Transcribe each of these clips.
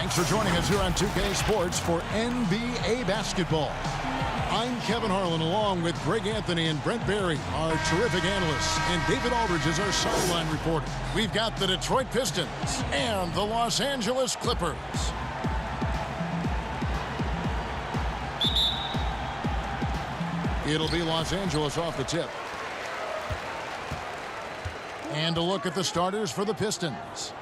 Thanks for joining us here on 2K Sports for NBA basketball. I'm Kevin Harlan along with Greg Anthony and Brent Barry, our terrific analysts, and David Aldridge is our sideline reporter. We've got the Detroit Pistons and the Los Angeles Clippers. It'll be Los Angeles off the tip. And a look at the starters for the Pistons.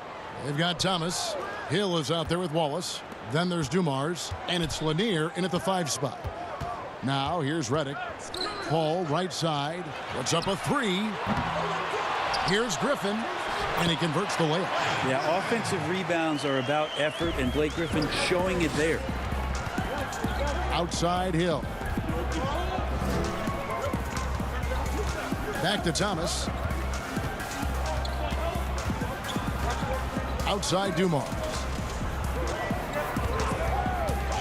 They've got Thomas. Hill is out there with Wallace. Then there's Dumars. And it's Lanier in at the 5 spot. Now here's Redick. Paul right side. Puts up a 3. Here's Griffin. And he converts the layup. Yeah, offensive rebounds are about effort, and Blake Griffin showing it there. Outside Hill. Back to Thomas. Outside Dumars.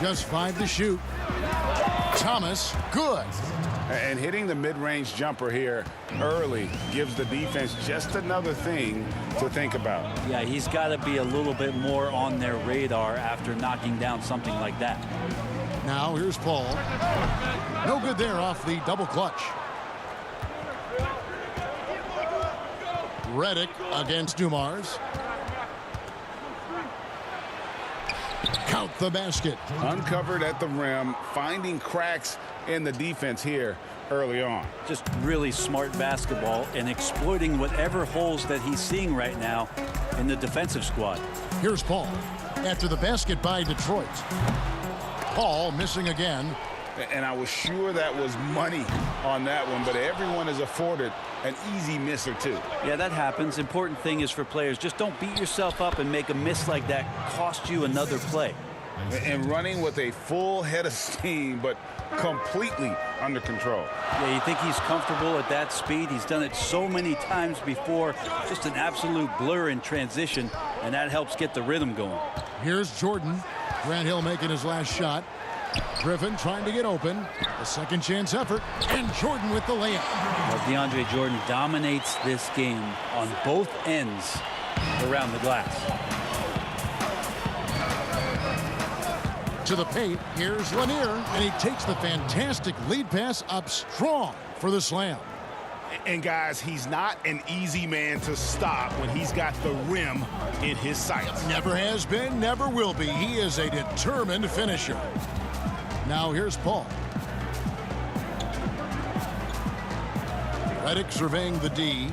Just 5 to shoot. Thomas, good. And hitting the mid-range jumper here early gives the defense just another thing to think about. Yeah, he's got to be a little bit more on their radar after knocking down something like that. Now here's Paul. No good there off the double clutch. Redick against Dumars. Count the basket. Uncovered at the rim, finding cracks in the defense here early on. Just really smart basketball and exploiting whatever holes that he's seeing right now in the defensive squad. Here's Paul after the basket by Detroit. Paul missing again. And I was sure that was money on that one, but everyone is afforded an easy miss or two. Yeah, that happens. Important thing is for players, just don't beat yourself up and make a miss like that cost you another play. And running with a full head of steam, but completely under control. Yeah, you think he's comfortable at that speed? He's done it so many times before. Just an absolute blur in transition, and that helps get the rhythm going. Here's Jordan. Grant Hill making his last shot. Griffin trying to get open. A second chance effort. And Jordan with the layup. Well, DeAndre Jordan dominates this game on both ends around the glass. To the paint, here's Lanier. And he takes the fantastic lead pass up strong for the slam. And guys, he's not an easy man to stop when he's got the rim in his sights. Never has been, never will be. He is a determined finisher. Now here's Paul. Redick surveying the D.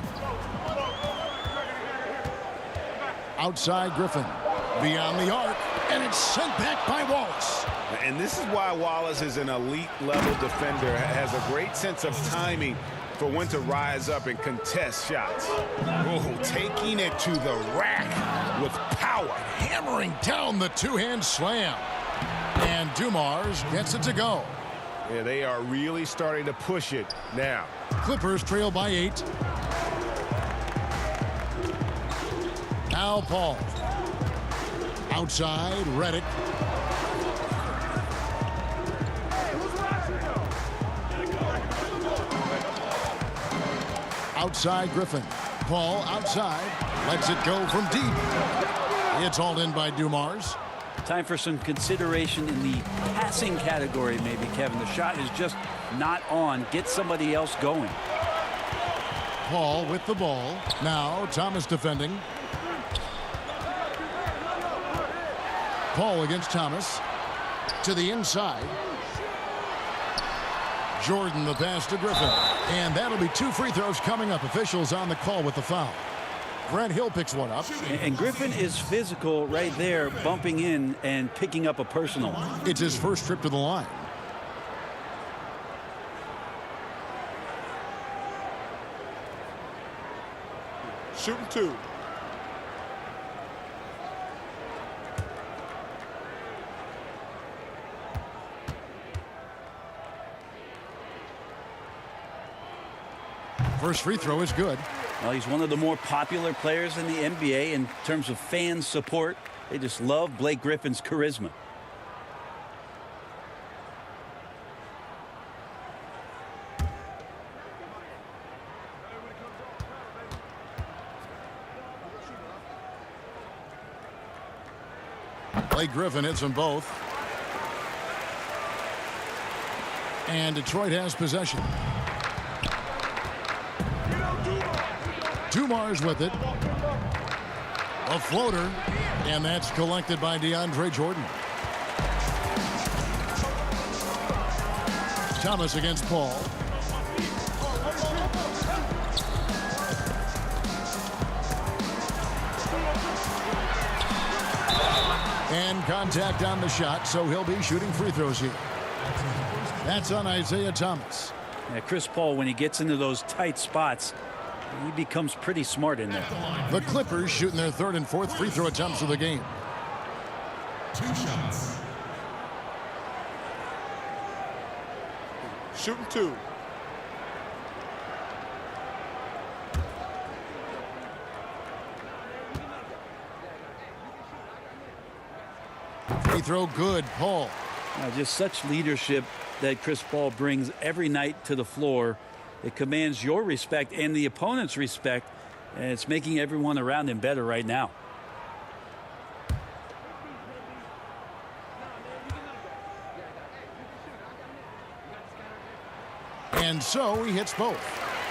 Outside Griffin. Beyond the arc. And it's sent back by Wallace. And this is why Wallace is an elite level defender. Has a great sense of timing for when to rise up and contest shots. Oh, taking it to the rack with power. Hammering down the two-hand slam. And Dumars gets it to go. Yeah, they are really starting to push it now. Clippers trail by 8. Now Paul. Outside, Redick. Outside Griffin. Paul outside. Lets it go from deep. It's hauled in by Dumars. Time for some consideration in the passing category, maybe, Kevin. The shot is just not on. Get somebody else going. Paul with the ball. Now Thomas defending. Paul against Thomas. To the inside. Jordan the pass to Griffin. And that'll be 2 free throws coming up. Officials on the call with the foul. Grant Hill picks one up. And Griffin is physical right there, bumping in and picking up a personal. It's his first trip to the line. Shooting 2. First free throw is good. Well, he's one of the more popular players in the NBA in terms of fan support. They just love Blake Griffin's charisma. Blake Griffin hits them both. And Detroit has possession. Dumars with it. A floater. And that's collected by DeAndre Jordan. Thomas against Paul. And contact on the shot, so he'll be shooting free throws here. That's on Isaiah Thomas. Yeah, Chris Paul, when he gets into those tight spots, he becomes pretty smart in there. The Clippers shooting their third and fourth free throw attempts of the game. 2 shots. Shooting 2. Free throw good, Paul. Just such leadership that Chris Paul brings every night to the floor. It commands your respect and the opponent's respect, and it's making everyone around him better right now. And so he hits both.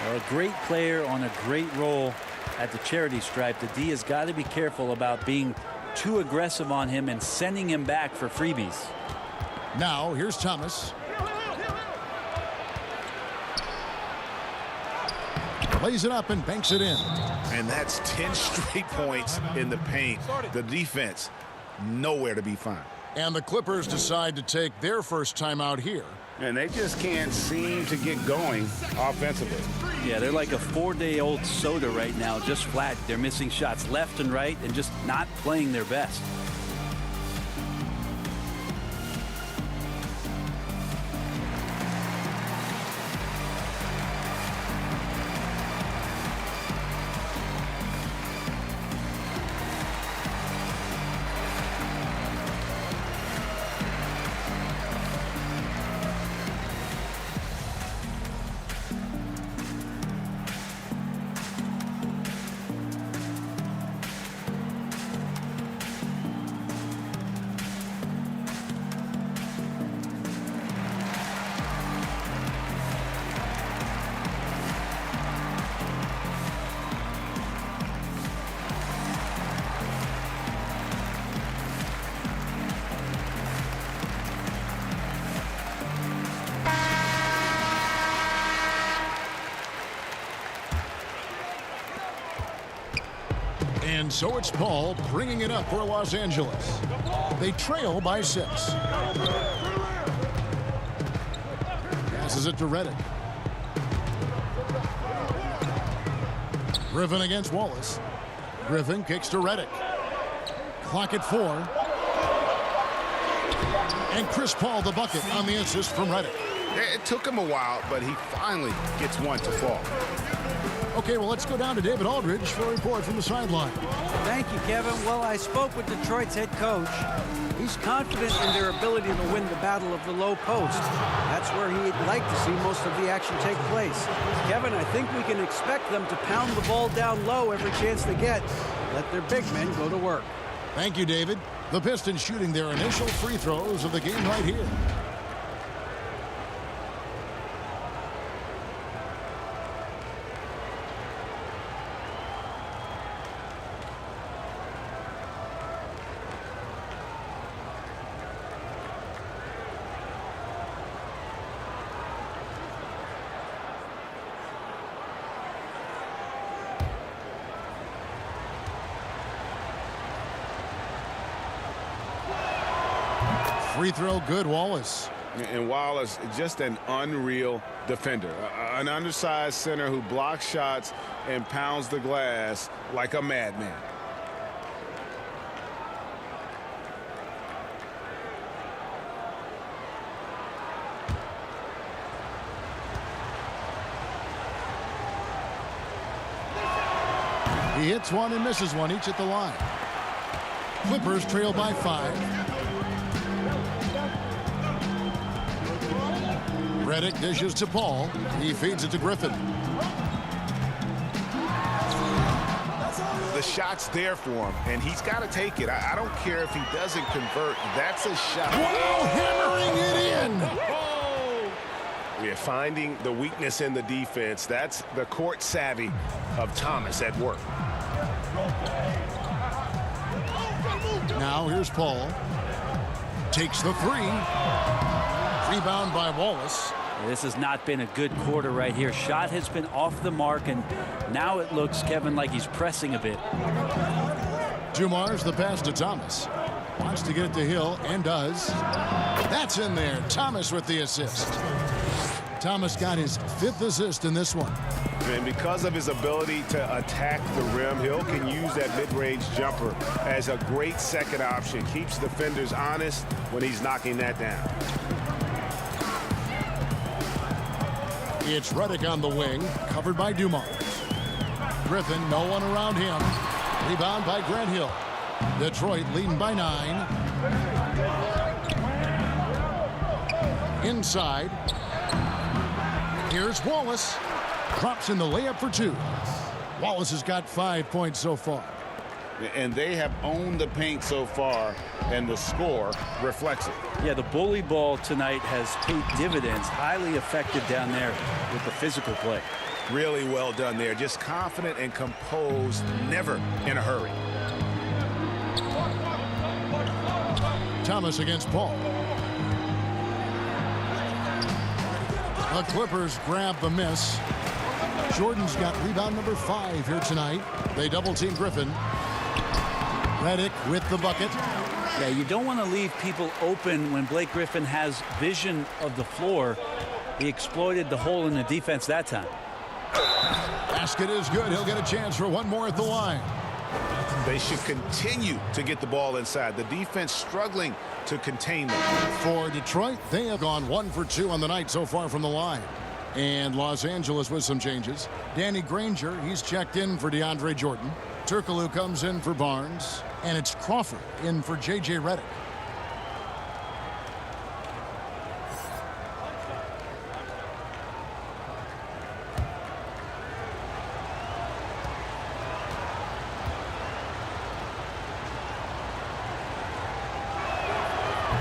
A great player on a great role at the charity stripe. The D has got to be careful about being too aggressive on him and sending him back for freebies. Now here's Thomas. Lays it up and banks it in. And that's 10 straight points in the paint. The defense, nowhere to be found. And the Clippers decide to take their first timeout here. And they just can't seem to get going offensively. Yeah, they're like a 4-day-old soda right now, just flat. They're missing shots left and right and just not playing their best. And so it's Paul bringing it up for Los Angeles. They trail by 6. Passes it to Redick. Griffin against Wallace. Griffin kicks to Redick. Clock at 4. And Chris Paul the bucket on the assist from Redick. It took him a while, but he finally gets one to fall. Okay, well, let's go down to David Aldridge for a report from the sideline. Thank you, Kevin. Well, I spoke with Detroit's head coach. He's confident in their ability to win the battle of the low post. That's where he'd like to see most of the action take place. Kevin, I think we can expect them to pound the ball down low every chance they get. Let their big men go to work. Thank you, David. The Pistons shooting their initial free throws of the game right here. Free throw good, Wallace. And Wallace, just an unreal defender. An undersized center who blocks shots and pounds the glass like a madman. He hits one and misses one, each at the line. Clippers trail by 5. Redick dishes to Paul. He feeds it to Griffin. The the shot's there for him, and he's got to take it. I don't care if he doesn't convert. That's a shot. Wow, hammering it in. We're finding the weakness in the defense. That's the court savvy of Thomas at work. Now here's Paul. Takes the three. Rebound by Wallace. This has not been a good quarter right here. Shot has been off the mark, and now it looks, Kevin, like he's pressing a bit. Dumars the pass to Thomas. Wants to get it to Hill, and does. That's in there. Thomas with the assist. Thomas got his 5th assist in this one. And because of his ability to attack the rim, Hill can use that mid-range jumper as a great second option. Keeps defenders honest when he's knocking that down. It's Redick on the wing, covered by Dumars. Griffin, no one around him. Rebound by Grant Hill. Detroit leading by 9. Inside. Here's Wallace. Drops in the layup for 2. Wallace has got 5 points so far. And they have owned the paint so far, and the score reflects it. Yeah, the bully ball tonight has paid dividends. Highly effective down there with the physical play. Really well done there. Just confident and composed, never in a hurry. Thomas against Paul. The Clippers grab the miss. Jordan's got rebound number 5 here tonight. They double-team Griffin. Redick with the bucket. Yeah, you don't want to leave people open when Blake Griffin has vision of the floor. He exploited the hole in the defense that time. Basket is good. He'll get a chance for one more at the line. They should continue to get the ball inside. The defense struggling to contain them. For Detroit, they have gone 1 for 2 on the night so far from the line. And Los Angeles with some changes. Danny Granger, he's checked in for DeAndre Jordan. Turkoglu comes in for Barnes. And it's Crawford in for J.J. Redick.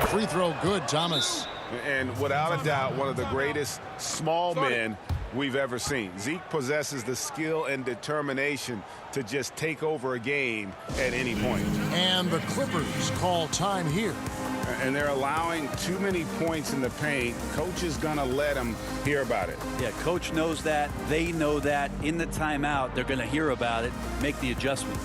Free throw good, Thomas. And without a doubt, one of the greatest small men we've ever seen. Zeke possesses the skill and determination to just take over a game at any point. And the Clippers call time here. And they're allowing too many points in the paint. Coach is going to let them hear about it. Yeah, coach knows that. They know that. In the timeout, they're going to hear about it, make the adjustment.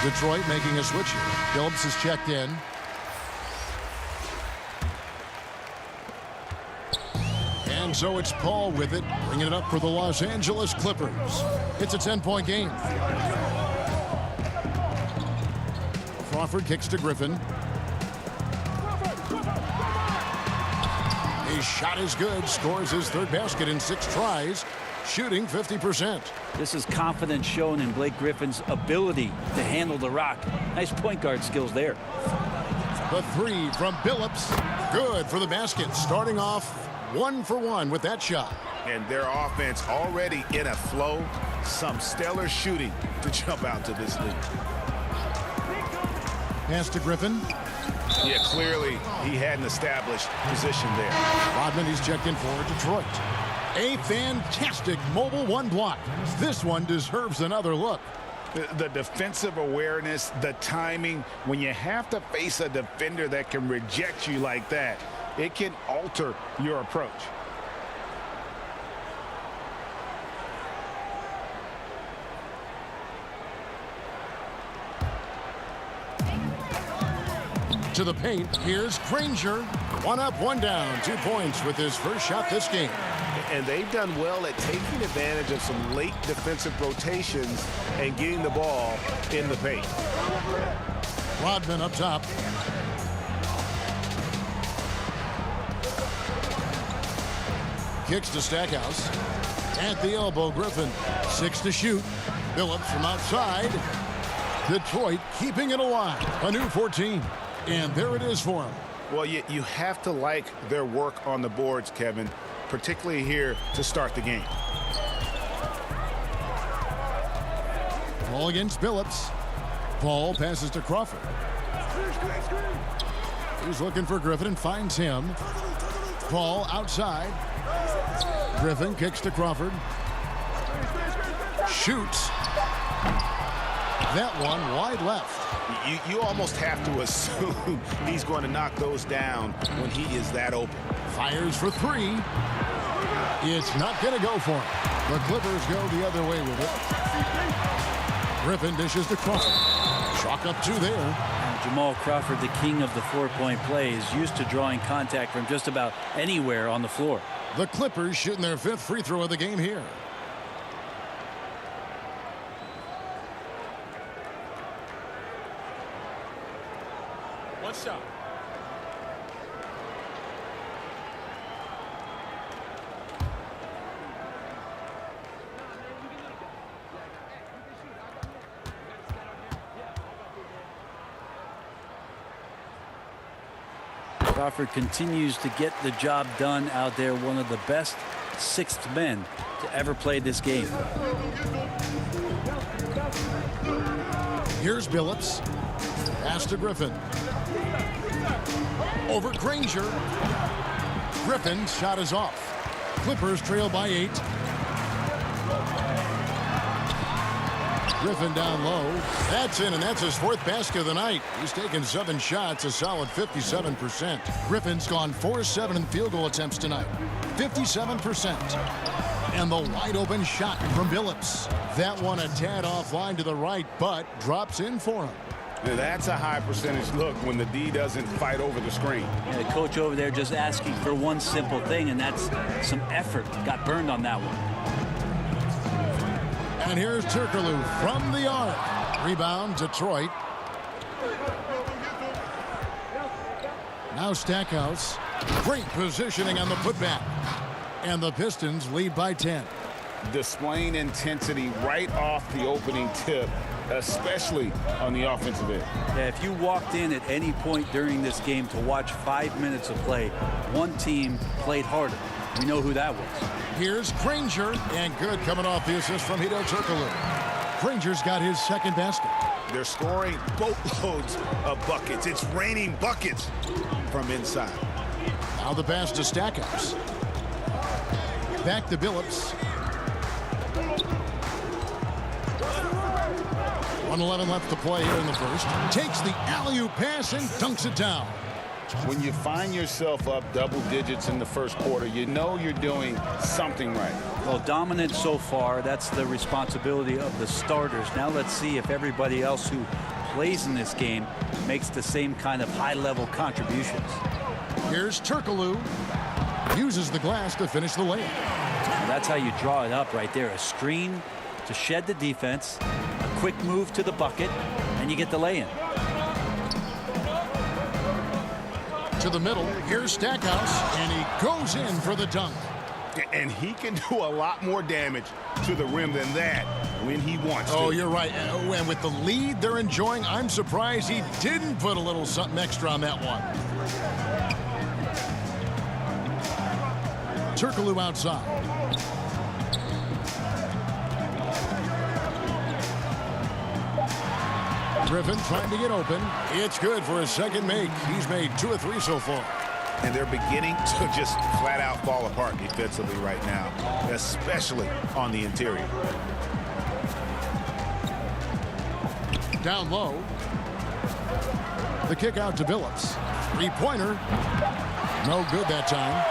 Detroit making a switch here. Phillips is checked in. And so it's Paul with it, bringing it up for the Los Angeles Clippers. It's a 10-point game. Crawford kicks to Griffin. His shot is good. Scores his 3rd basket in 6 tries. Shooting 50%. This is confidence shown in Blake Griffin's ability to handle the rock. Nice point guard skills there. The 3 from Phillips. Good for the basket. Starting off 1 for 1 with that shot. And their offense already in a flow. Some stellar shooting to jump out to this lead. Pass to Griffin. Yeah, clearly he had an established position there. Rodman is checked in for Detroit. A fantastic mobile 1 block. This one deserves another look. The defensive awareness, the timing, when you have to face a defender that can reject you like that, it can alter your approach. To the paint, here's Granger. One up, one down. 2 points with his first shot this game. And they've done well at taking advantage of some late defensive rotations and getting the ball in the paint. Rodman up top. Kicks to Stackhouse. At the elbow, Griffin. 6 to shoot. Phillips from outside. Detroit keeping it alive. A new 14. And there it is for him. Well, you have to like their work on the boards, Kevin, particularly here to start the game. Ball against Phillips. Ball passes to Crawford. He's looking for Griffin and finds him. Ball outside. Griffin kicks to Crawford. Shoots. That one wide left. You almost have to assume he's going to knock those down when he is that open. Fires for 3. It's not going to go for him. The Clippers go the other way with it. Griffin dishes to Crawford. Chalk up 2 there. And Jamal Crawford, the king of the 4-point play, is used to drawing contact from just about anywhere on the floor. The Clippers shooting their 5th free throw of the game here. One shot. Crawford continues to get the job done out there. One of the best 6th men to ever play this game. Here's Phillips. Pass to Griffin. Over Granger. Griffin's shot is off. Clippers trail by 8. Griffin down low. That's in, and that's his 4th basket of the night. He's taken 7 shots, a solid 57%. Griffin's gone 4-7 in field goal attempts tonight. 57%. And the wide open shot from Phillips. That one a tad offline to the right, but drops in for him. Now that's a high percentage look when the D doesn't fight over the screen. And the coach over there just asking for one simple thing, and that's some effort. Got burned on that one. And here's Turkoglu from the arc. Rebound, Detroit. Now Stackhouse. Great positioning on the putback. And the Pistons lead by 10. Displaying intensity right off the opening tip, especially on the offensive end. Yeah, if you walked in at any point during this game to watch 5 minutes of play, one team played harder. We know who that was. Here's Granger, and good coming off the assist from Hideo Turkoglu. Granger's got his 2nd basket. They're scoring boatloads of buckets. It's raining buckets from inside. Now the pass to Stackhouse. Back to Phillips. 1:11 left to play here in the first. Takes the alley-oop pass and dunks it down. When you find yourself up double digits in the first quarter, you know you're doing something right. Well, dominant so far. That's the responsibility of the starters. Now let's see if everybody else who plays in this game makes the same kind of high-level contributions. Here's Turkoglu. Uses the glass to finish the layup. And that's how you draw it up right there. A screen to shed the defense, a quick move to the bucket, and you get the lay-in. To the middle, here's Stackhouse, and he goes in for the dunk. And he can do a lot more damage to the rim than that when he wants to. Oh, you're right. And with the lead they're enjoying, I'm surprised he didn't put a little something extra on that one. Turkoglu outside. Griffin trying to get open. It's good for his 2nd make. He's made 2 of 3 so far. And they're beginning to just flat out fall apart defensively right now, especially on the interior. Down low. The kick out to Phillips. 3-pointer. No good that time.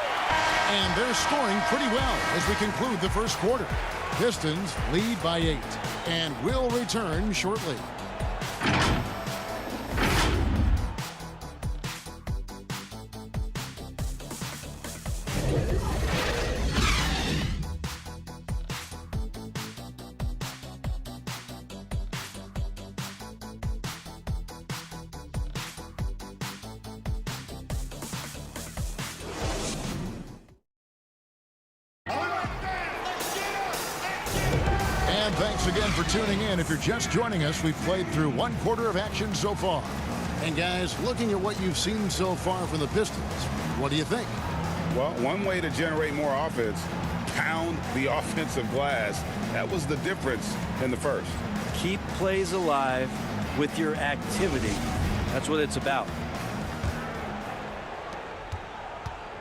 And they're scoring pretty well as we conclude the first quarter. Pistons lead by 8 and will return shortly. Thanks again for tuning in. If you're just joining us, we've played through one quarter of action so far. And guys, looking at what you've seen so far from the Pistons, what do you think? Well, one way to generate more offense, pound the offensive glass. That was the difference in the first. Keep plays alive with your activity. That's what it's about.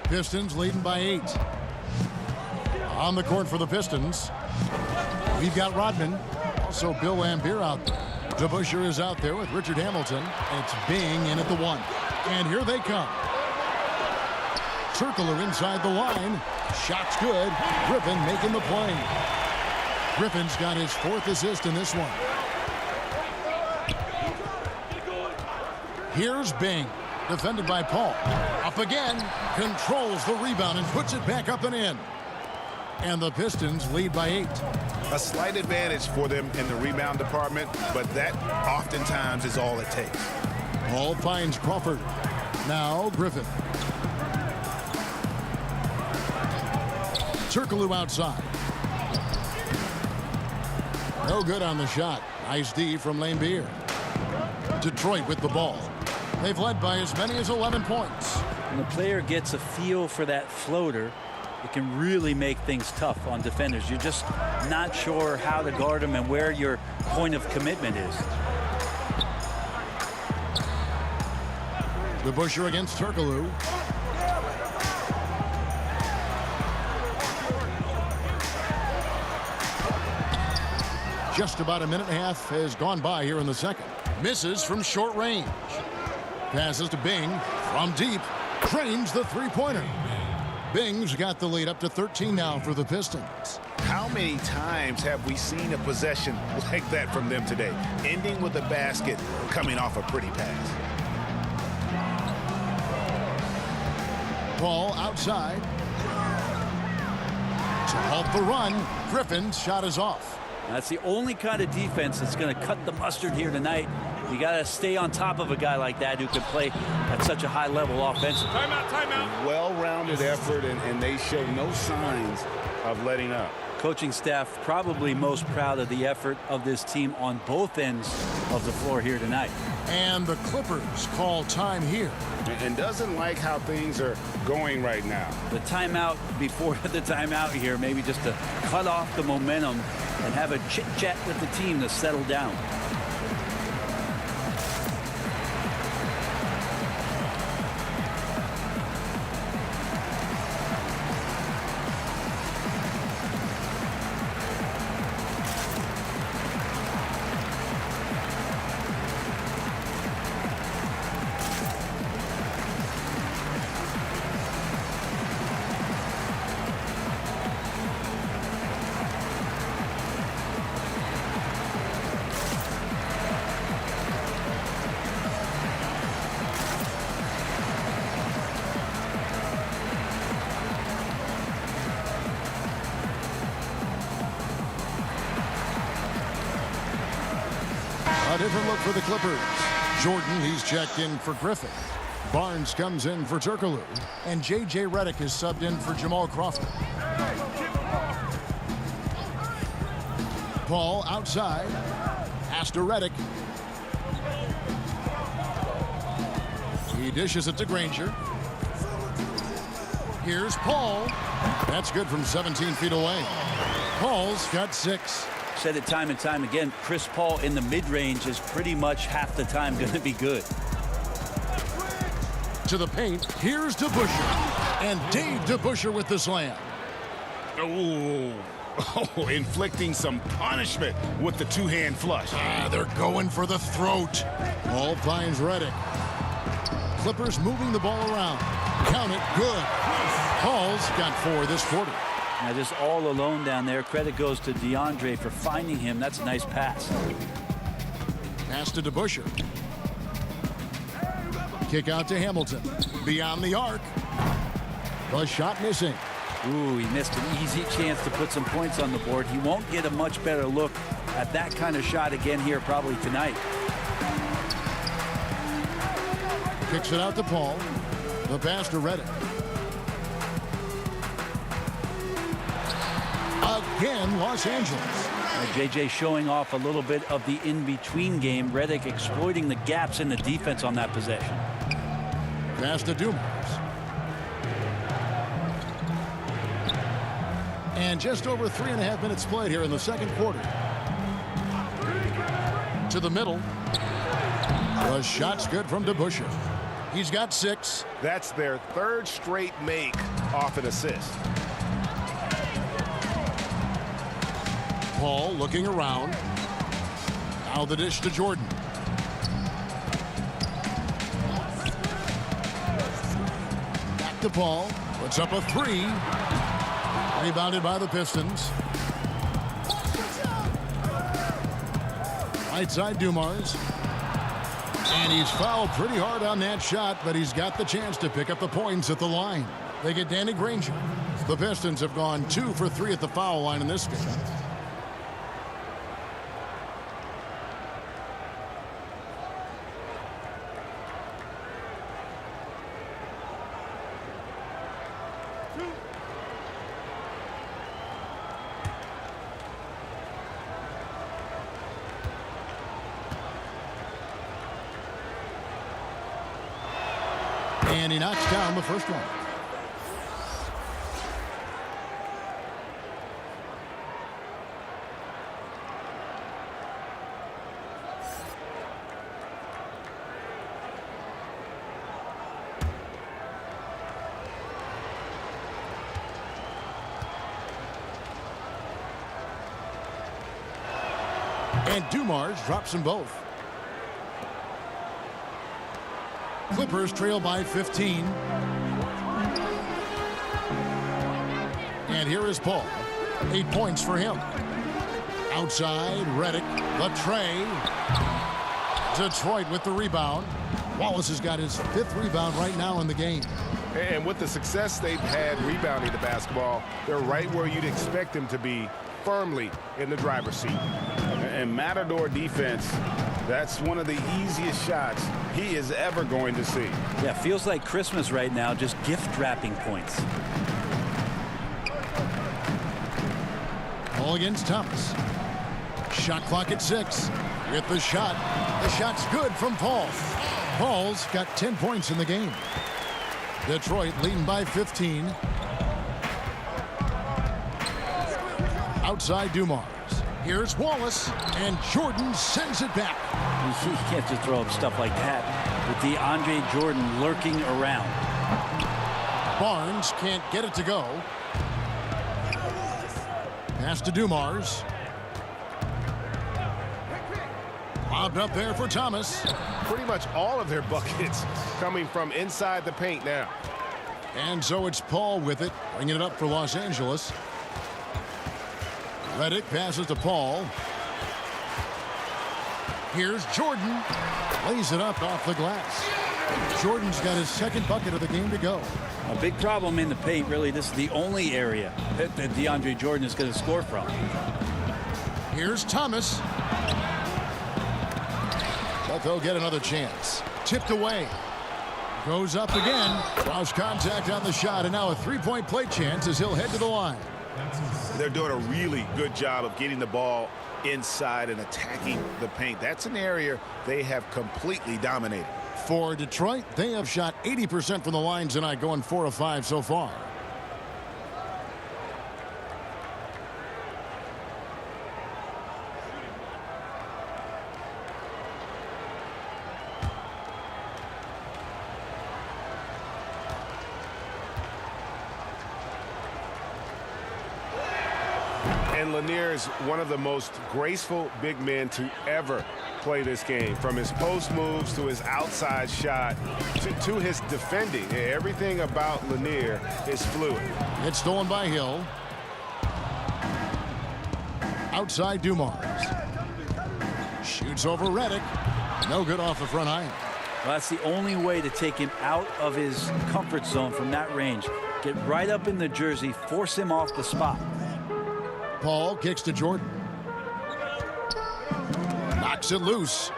Pistons leading by 8. On the court for the Pistons, we've got Rodman, also Bill Laimbeer out there. DeBusschere is out there with Richard Hamilton, and it's Bing in at the 1. And here they come. Circler inside the line. Shot's good. Griffin making the play. Griffin's got his 4th assist in this one. Here's Bing, defended by Paul. Up again, controls the rebound and puts it back up and in. And the Pistons lead by 8. A slight advantage for them in the rebound department, but that oftentimes is all it takes. Paul finds Crawford. Now Griffin. Circler outside. No good on the shot. Nice D from Laimbeer. Detroit with the ball. They've led by as many as 11 points. When the player gets a feel for that floater, it can really make things tough on defenders. You're just not sure how to guard them and where your point of commitment is. DeBusschere against Circler. Just about a minute and a half has gone by here in the second. Misses from short range. Passes to Bing from deep. Drains the three-pointer. Bing's got the lead up to 13 now for the Pistons. How many times have we seen a possession like that from them today? Ending with a basket, coming off a pretty pass. Paul outside. To halt the run, Griffin's shot is off. That's the only kind of defense that's going to cut the mustard here tonight. You got to stay on top of a guy like that who can play at such a high level offensively. Timeout. Well-rounded effort, and they show no signs of letting up. Coaching staff probably most proud of the effort of this team on both ends of the floor here tonight. And the Clippers call time here. And doesn't like how things are going right now. The timeout before the timeout here, maybe just to cut off the momentum and have a chit-chat with the team to settle down. A different look for the Clippers. Jordan, he's checked in for Griffin. Barnes comes in for Circler. And J.J. Redick is subbed in for Jamal Crawford. Paul outside. Pass to Redick. He dishes it to Granger. Here's Paul. That's good from 17 feet away. Paul's got 6. Said it time and time again, Chris Paul in the mid-range is pretty much half the time going to be good. To the paint, here's DeBusschere. And Dave DeBusschere with the slam. Oh, inflicting some punishment with the two-hand flush. They're going for the throat. Paul finds Redick. Clippers moving the ball around. Count it, good. Paul's got 4 this quarter. Now just all alone down there. Credit goes to DeAndre for finding him. That's a nice pass. Pass to DeBusschere. Kick out to Hamilton. Beyond the arc. The shot missing. Ooh, he missed an easy chance to put some points on the board. He won't get a much better look at that kind of shot again here probably tonight. Kicks it out to Paul. The pass to Redick. Again, Los Angeles. JJ showing off a little bit of the in-between game. Redick exploiting the gaps in the defense on that possession. Pass to Dumars. And just over 3.5 minutes played here in the second quarter. To the middle. The shot's good from DeBusschere. He's got 6. That's their 3rd straight make off an assist. Paul looking around. Now the dish to Jordan. Back to Paul. Puts up a 3. Rebounded by the Pistons. Right side Dumars. And he's fouled pretty hard on that shot, but he's got the chance to pick up the points at the line. They get Danny Granger. The Pistons have gone 2 for 3 at the foul line in this game. And he knocks down the first one. And Dumars drops them both. Clippers trail by 15. And here is Paul. 8 points for him. Outside, Redick, the tray. Detroit with the rebound. Wallace has got his 5th rebound right now in the game. And with the success they've had rebounding the basketball, they're right where you'd expect them to be, firmly in the driver's seat. And Matador defense, that's one of the easiest shots he is ever going to see. Yeah, feels like Christmas right now, just gift wrapping points. Ball against Thomas. Shot clock at 6. With the shot. The shot's good from Paul. Paul's got 10 points in the game. Detroit leading by 15. Outside Dumars. Here's Wallace, and Jordan sends it back. You can't just throw up stuff like that with DeAndre Jordan lurking around. Barnes can't get it to go. Pass to Dumars. Lobbed up there for Thomas. Pretty much all of their buckets coming from inside the paint now. And so it's Paul with it, bringing it up for Los Angeles. Redick passes to Paul. Here's Jordan. Lays it up off the glass. Jordan's got his 2nd bucket of the game to go. A big problem in the paint, really. This is the only area that DeAndre Jordan is going to score from. Here's Thomas. But they'll get another chance. Tipped away. Goes up again. Lost contact on the shot, and now a 3-point play chance as he'll head to the line. They're doing a really good job of getting the ball inside and attacking the paint. That's an area they have completely dominated. For Detroit, they have shot 80% from the line tonight, going 4 of 5 so far. And Lanier is one of the most graceful big men to ever play this game. From his post moves to his outside shot to his defending. Everything about Lanier is fluid. It's stolen by Hill. Outside Dumars. Shoots over Redick. No good off the front iron. Well, that's the only way to take him out of his comfort zone from that range. Get right up in the jersey, force him off the spot. Paul kicks to Jordan. Knocks it loose.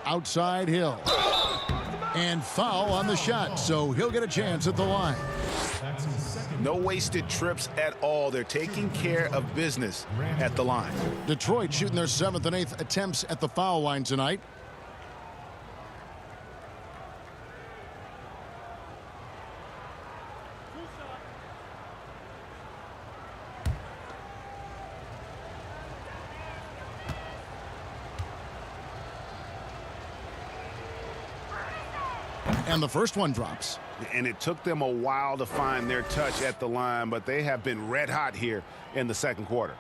Outside Hill. And foul on the shot, so he'll get a chance at the line. That's his 2nd No wasted trips at all. They're taking care of business at the line. Detroit shooting their 7th and 8th attempts at the foul line tonight. And the first one drops. And it took them a while to find their touch at the line, but they have been red hot here in the second quarter.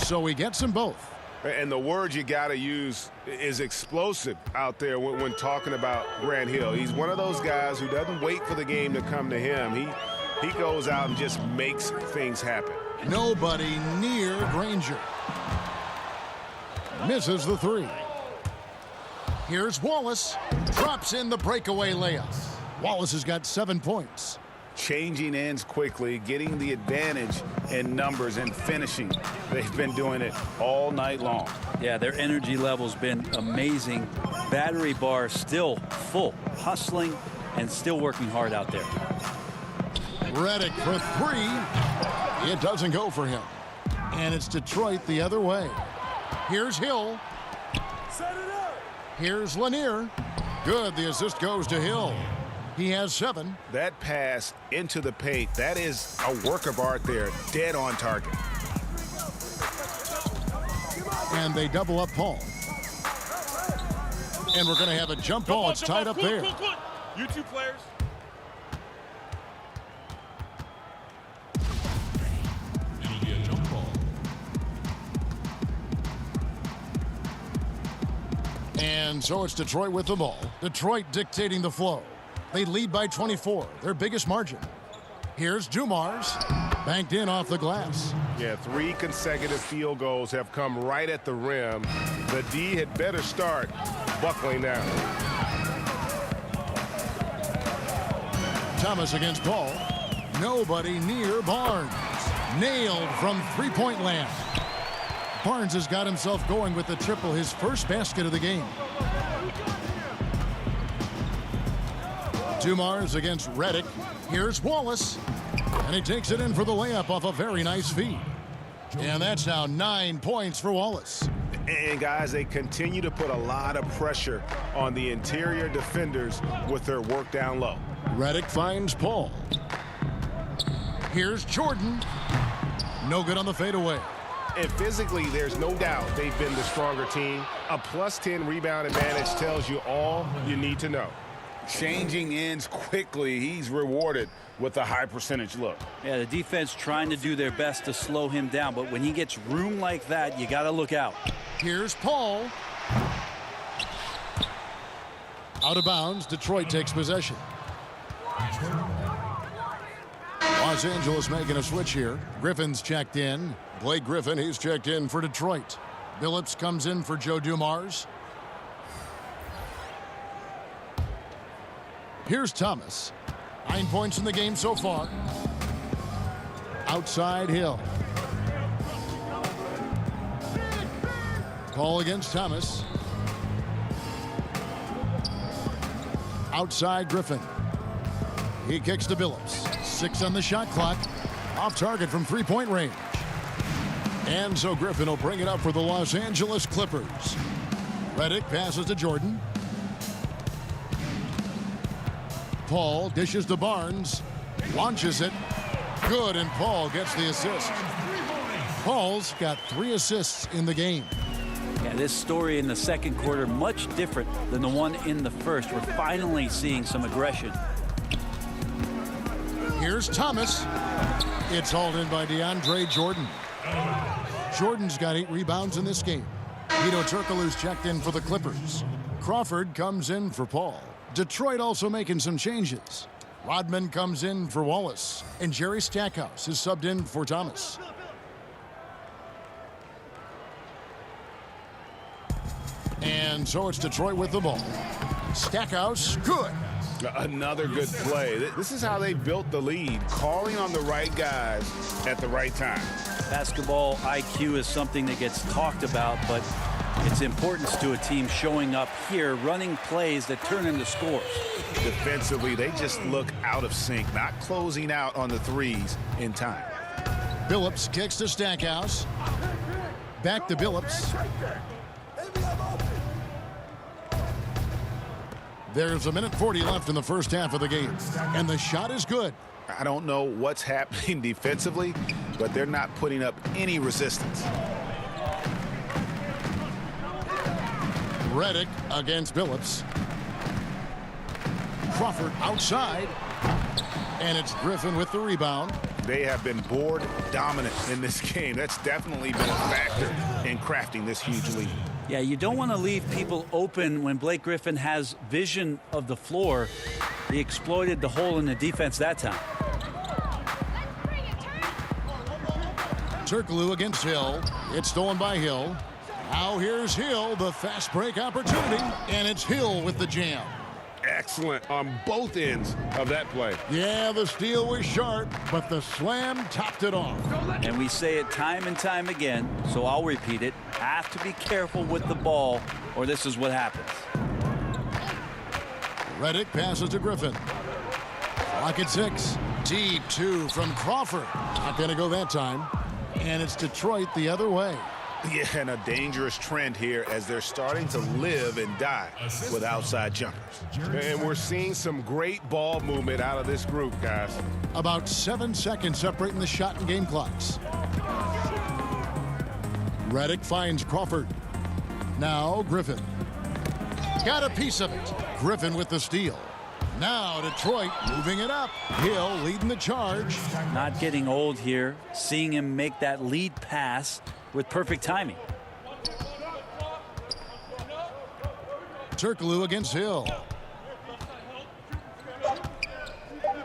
So he gets them both. And the word you got to use is explosive out there when talking about Grant Hill. He's one of those guys who doesn't wait for the game to come to him. He goes out and just makes things happen. Nobody near Granger. Misses the three. Here's Wallace. Drops in the breakaway layup. Wallace has got 7 points. Changing ends quickly, getting the advantage in numbers and finishing. They've been doing it all night long. Yeah, their energy level's been amazing. Battery bar still full, hustling and still working hard out there. Redick for three. It doesn't go for him. And it's Detroit the other way. Here's Hill. Set it up. Here's Lanier. Good. The assist goes to Hill. He has 7. That pass into the paint, that is a work of art there. Dead on target. And they double up Paul. And we're going to have a jump ball. It's tied up there. You two players. It'll be a jump ball. And so it's Detroit with the ball. Detroit dictating the flow. They lead by 24, their biggest margin. Here's Dumars, banked in off the glass. Yeah, 3 consecutive field goals have come right at the rim. The D had better start buckling down. Thomas against Paul. Nobody near Barnes. Nailed from three-point land. Barnes has got himself going with the triple, his first basket of the game. Dumars against Redick. Here's Wallace. And he takes it in for the layup off a very nice feed. And that's now 9 points for Wallace. And guys, they continue to put a lot of pressure on the interior defenders with their work down low. Redick finds Paul. Here's Jordan. No good on the fadeaway. And physically, there's no doubt they've been the stronger team. A +10 rebound advantage tells you all you need to know. Changing ends quickly. He's rewarded with a high percentage look. Yeah, the defense trying to do their best to slow him down, but when he gets room like that, you got to look out. Here's Paul. Out of bounds, Detroit takes possession. Los Angeles making a switch here. Griffin's checked in. Blake Griffin, he's checked in for Detroit. Billups comes in for Joe Dumars. Here's Thomas. 9 points in the game so far. Outside Hill. Paul against Thomas. Outside Griffin. He kicks to Billups. 6 on the shot clock. Off target from three-point range. And so Griffin will bring it up for the Los Angeles Clippers. Redick passes to Jordan. Paul dishes to Barnes. Launches it. Good, and Paul gets the assist. Paul's got 3 assists in the game. Yeah, this story in the second quarter much different than the one in the first. We're finally seeing some aggression. Here's Thomas. It's hauled in by DeAndre Jordan. Jordan's got 8 rebounds in this game. Vito Turkoglu's checked in for the Clippers. Crawford comes in for Paul. Detroit also making some changes. Rodman comes in for Wallace. And Jerry Stackhouse is subbed in for Thomas. And so it's Detroit with the ball. Stackhouse, good. Another good play. This is how they built the lead, calling on the right guys at the right time. Basketball IQ is something that gets talked about, but its importance to a team showing up here, running plays that turn into scores. Defensively, they just look out of sync, not closing out on the threes in time. Billups kicks to Stackhouse. Back to Billups. There's 1:40 left in the first half of the game, and the shot is good. I don't know what's happening defensively, but they're not putting up any resistance. Redick against Billups. Crawford outside, and it's Griffin with the rebound. They have been board dominant in this game. That's definitely been a factor in crafting this huge lead. Yeah, you don't want to leave people open when Blake Griffin has vision of the floor. He exploited the hole in the defense that time. Turkoglu against Hill. It's stolen by Hill. Now here's Hill, the fast break opportunity, and it's Hill with the jam. Excellent on both ends of that play. Yeah, the steal was sharp, but the slam topped it off. And we say it time and time again, so I'll repeat it. Have to be careful with the ball, or this is what happens. Redick passes to Griffin. Clock at 6. Deep 2 from Crawford. Not going to go that time. And it's Detroit the other way. Yeah, and a dangerous trend here as they're starting to live and die with outside jumpers. And we're seeing some great ball movement out of this group, guys. About 7 seconds separating the shot and game clocks. Redick finds Crawford. Now Griffin. Got a piece of it. Griffin with the steal. Now Detroit moving it up. Hill leading the charge. Not getting old here. Seeing him make that lead pass with perfect timing. Turkoglu against Hill.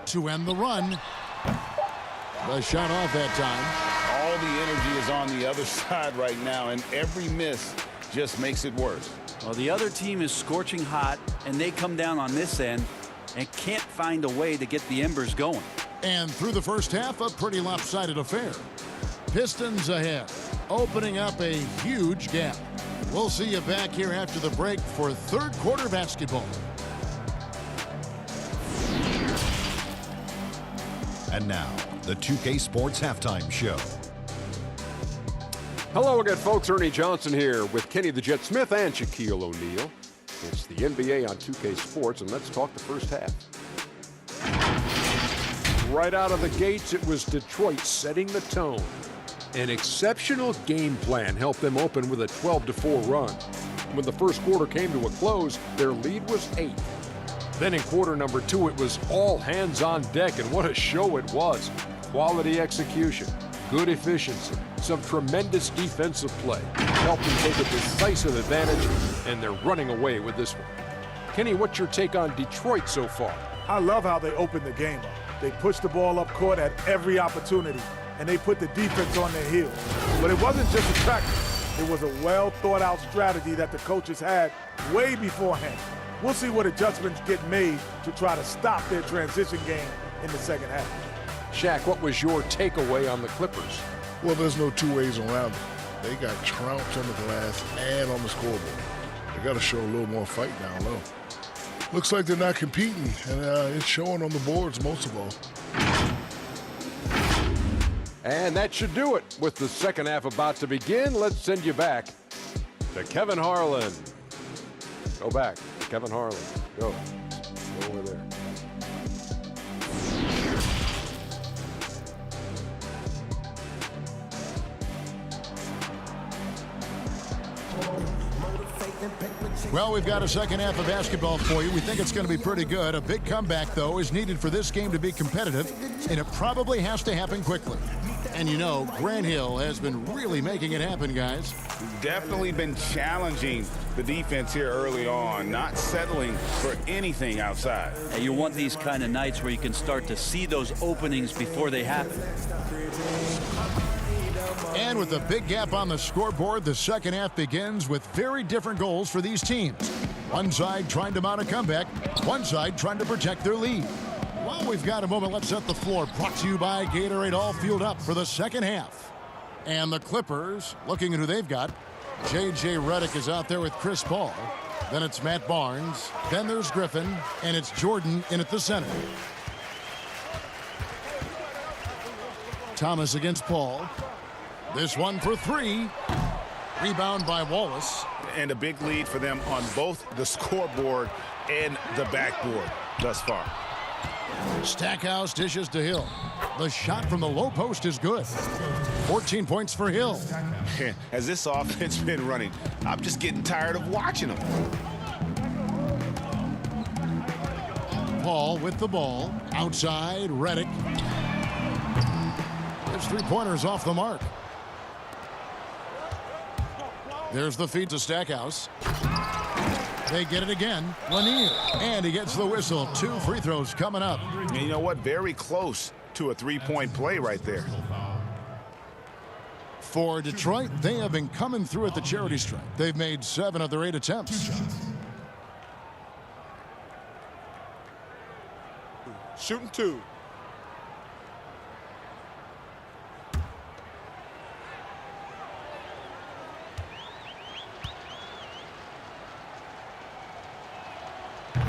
To end the run. The shot off that time. All the energy is on the other side right now, and every miss just makes it worse. Well, the other team is scorching hot, and they come down on this end and can't find a way to get the embers going. And through the first half, a pretty lopsided affair. Pistons ahead, opening up a huge gap. We'll see you back here after the break for third quarter basketball. And now, the 2K Sports Halftime Show. Hello again, folks. Ernie Johnson here with Kenny the Jet Smith and Shaquille O'Neal. It's the NBA on 2K Sports, and let's talk the first half. Right out of the gates, it was Detroit setting the tone. An exceptional game plan helped them open with a 12-4 run. When the first quarter came to a close, their lead was 8. Then in quarter number 2, it was all hands on deck, and what a show it was. Quality execution, good efficiency, some tremendous defensive play helped them take a decisive advantage, and they're running away with this one. Kenny, what's your take on Detroit so far? I love how they opened the game up. They pushed the ball up court at every opportunity, and they put the defense on their heels. But it wasn't just a practice. It was a well-thought-out strategy that the coaches had way beforehand. We'll see what adjustments get made to try to stop their transition game in the second half. Shaq, what was your takeaway on the Clippers? Well, there's no two ways around it. They got trounced on the glass and on the scoreboard. They got to show a little more fight down low. Looks like they're not competing, and it's showing on the boards most of all. And that should do it. With the second half about to begin, let's send you back to Kevin Harlan. Go back to Kevin Harlan. Go. Go over there. Well, we've got a second half of basketball for you. We think it's going to be pretty good. A big comeback, though, is needed for this game to be competitive, and it probably has to happen quickly. And you know, Grant Hill has been really making it happen, guys. Definitely been challenging the defense here early on, not settling for anything outside. And you want these kind of nights where you can start to see those openings before they happen. And with a big gap on the scoreboard, the second half begins with very different goals for these teams. One side trying to mount a comeback, one side trying to protect their lead. Well, we've got a moment. Let's set the floor. Brought to you by Gatorade, all fueled up for the second half. And the Clippers, looking at who they've got. J.J. Redick is out there with Chris Paul. Then it's Matt Barnes. Then there's Griffin. And it's Jordan in at the center. Thomas against Paul. This one for three. Rebound by Wallace. And a big lead for them on both the scoreboard and the backboard thus far. Stackhouse dishes to Hill. The shot from the low post is good. 14 points for Hill. As this offense been running, I'm just getting tired of watching them. Paul with the ball. Outside, Redick. There's three-pointers off the mark. There's the feed to Stackhouse. They get it again. Lanier. And he gets the whistle. 2 free throws coming up. And you know what? Very close to a three-point play right there. For Detroit, they have been coming through at the charity stripe. They've made 7 of their 8 attempts. Shooting 2.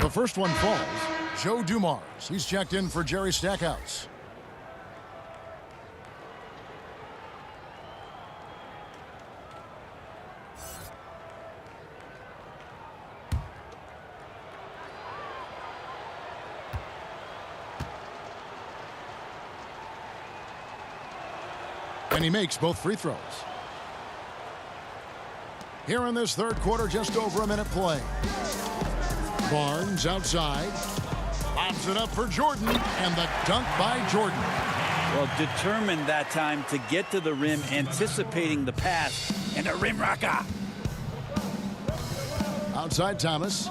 The first one falls. Joe Dumars. He's checked in for Jerry Stackhouse. And he makes both free throws. Here in this third quarter, just over a minute play. Barnes outside. Lobs it up for Jordan. And the dunk by Jordan. Well, determined that time to get to the rim, anticipating the pass, and a rim rocker. Outside Thomas.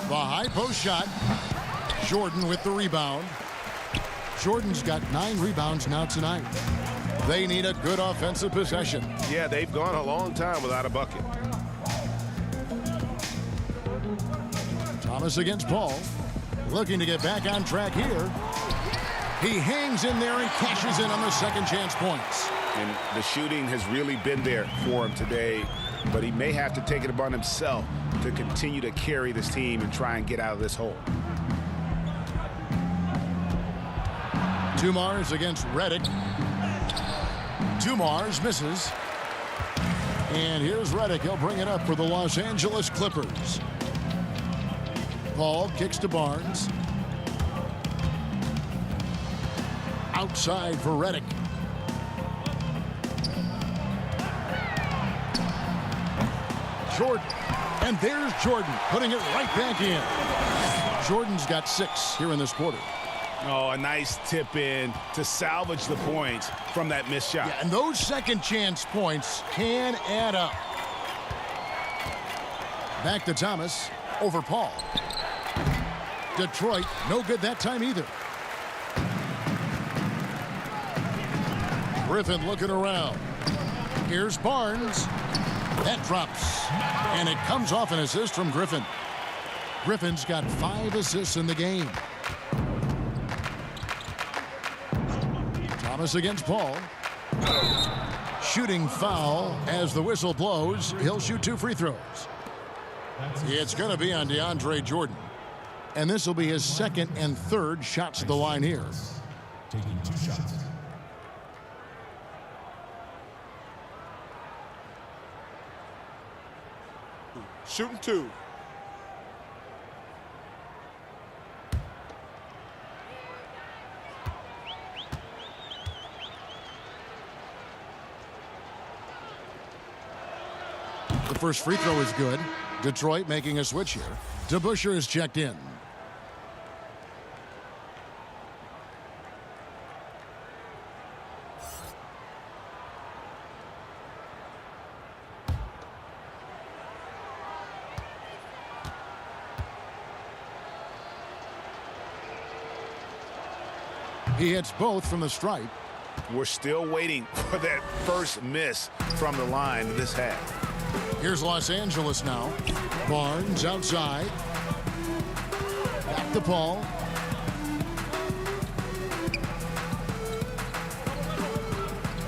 The high post shot. Jordan with the rebound. Jordan's got 9 rebounds now tonight. They need a good offensive possession. Yeah, they've gone a long time without a bucket. Thomas against Paul. Looking to get back on track here. He hangs in there and cashes in on the second chance points. And the shooting has really been there for him today, but he may have to take it upon himself to continue to carry this team and try and get out of this hole. Dumars against Redick. Dumars misses. And here's Redick. He'll bring it up for the Los Angeles Clippers. Paul kicks to Barnes. Outside for Redick. Jordan. And there's Jordan putting it right back in. Jordan's got 6 here in this quarter. Oh, a nice tip in to salvage the points from that missed shot. Yeah, and those second chance points can add up. Back to Thomas over Paul. Detroit, no good that time either. Griffin looking around. Here's Barnes. That drops. And it comes off an assist from Griffin. Griffin's got 5 assists in the game. Thomas against Paul. Shooting foul as the whistle blows. He'll shoot 2 free throws. It's going to be on DeAndre Jordan. And this will be his second and third shots at the line here. Taking 2 shots. Shooting 2. The first free throw is good. Detroit making a switch here. DeBusschere is checked in. He hits both from the stripe. We're still waiting for that first miss from the line this half. Here's Los Angeles now. Barnes outside. Back to Paul.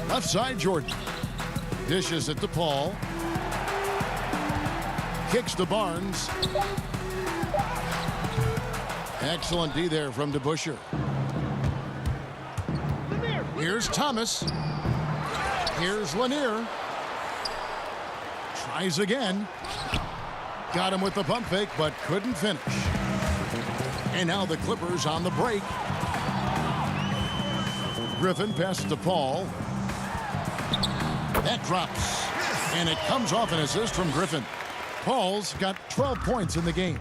Left side, Jordan. Dishes it to Paul. Kicks to Barnes. Excellent D there from DeBusschere. Here's Thomas. Here's Lanier. Tries again. Got him with the pump fake, but couldn't finish. And now the Clippers on the break. Griffin passes to Paul. That drops. And it comes off an assist from Griffin. Paul's got 12 points in the game.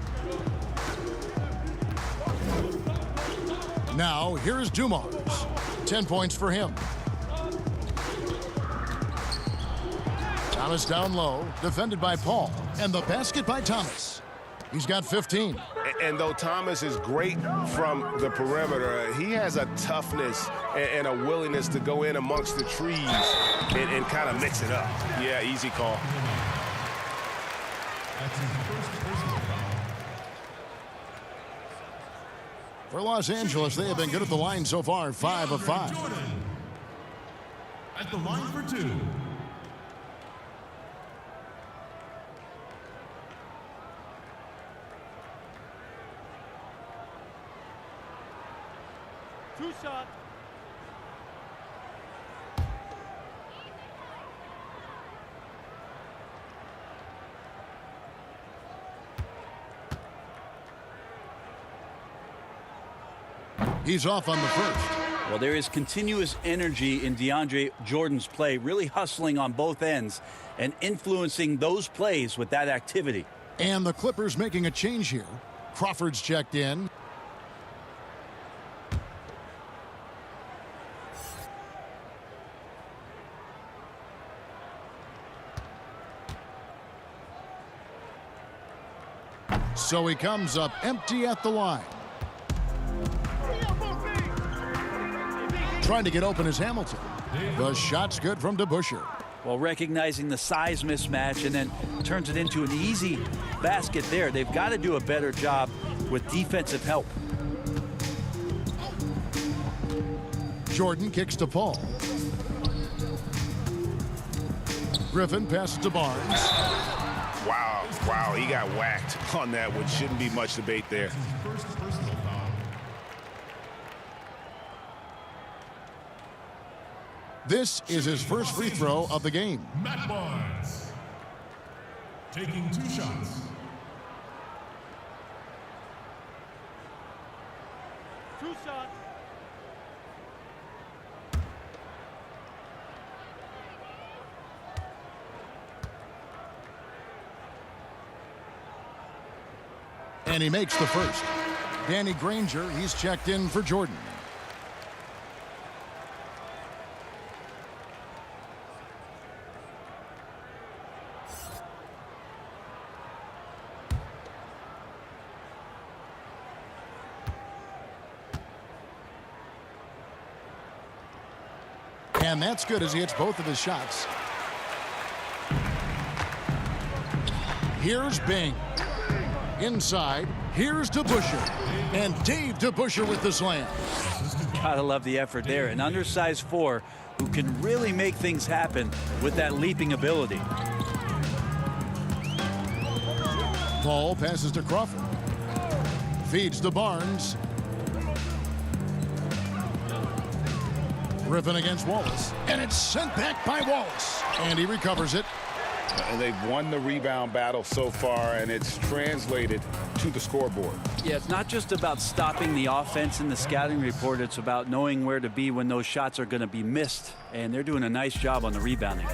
Now, here's Dumars. 10 points for him. Thomas down low, defended by Paul. And the basket by Thomas. He's got 15. And though Thomas is great from the perimeter, he has a toughness and a willingness to go in amongst the trees and kind of mix it up. Yeah, easy call. That's his first personal foul. For Los Angeles, they have been good at the line so far, 5 of 5. Jordan at the line for 2. Two shots. He's off on the first. Well, there is continuous energy in DeAndre Jordan's play, really hustling on both ends and influencing those plays with that activity. And the Clippers making a change here. Crawford's checked in. So he comes up empty at the line. Trying to get open is Hamilton. The shot's good from DeBusschere. Well, recognizing the size mismatch and then turns it into an easy basket there. They've got to do a better job with defensive help. Jordan kicks to Paul. Griffin passes to Barnes. Wow, he got whacked on that, which shouldn't be much debate there. First personal foul. This is his first free throw of the game. Matt Barnes taking 2 shots. Two shots. And he makes the first. Danny Granger, he's checked in for Jordan. And that's good as he hits both of his shots. Here's Bing. Inside, here's DeBusschere. And Dave DeBusschere with the slam. Gotta love the effort there. An undersized 4 who can really make things happen with that leaping ability. Paul passes to Crawford. Feeds to Barnes. Griffin against Wallace. And it's sent back by Wallace. And he recovers it. They've won the rebound battle so far, and it's translated to the scoreboard. Yeah, it's not just about stopping the offense in the scouting report. It's about knowing where to be when those shots are going to be missed. And they're doing a nice job on the rebounding.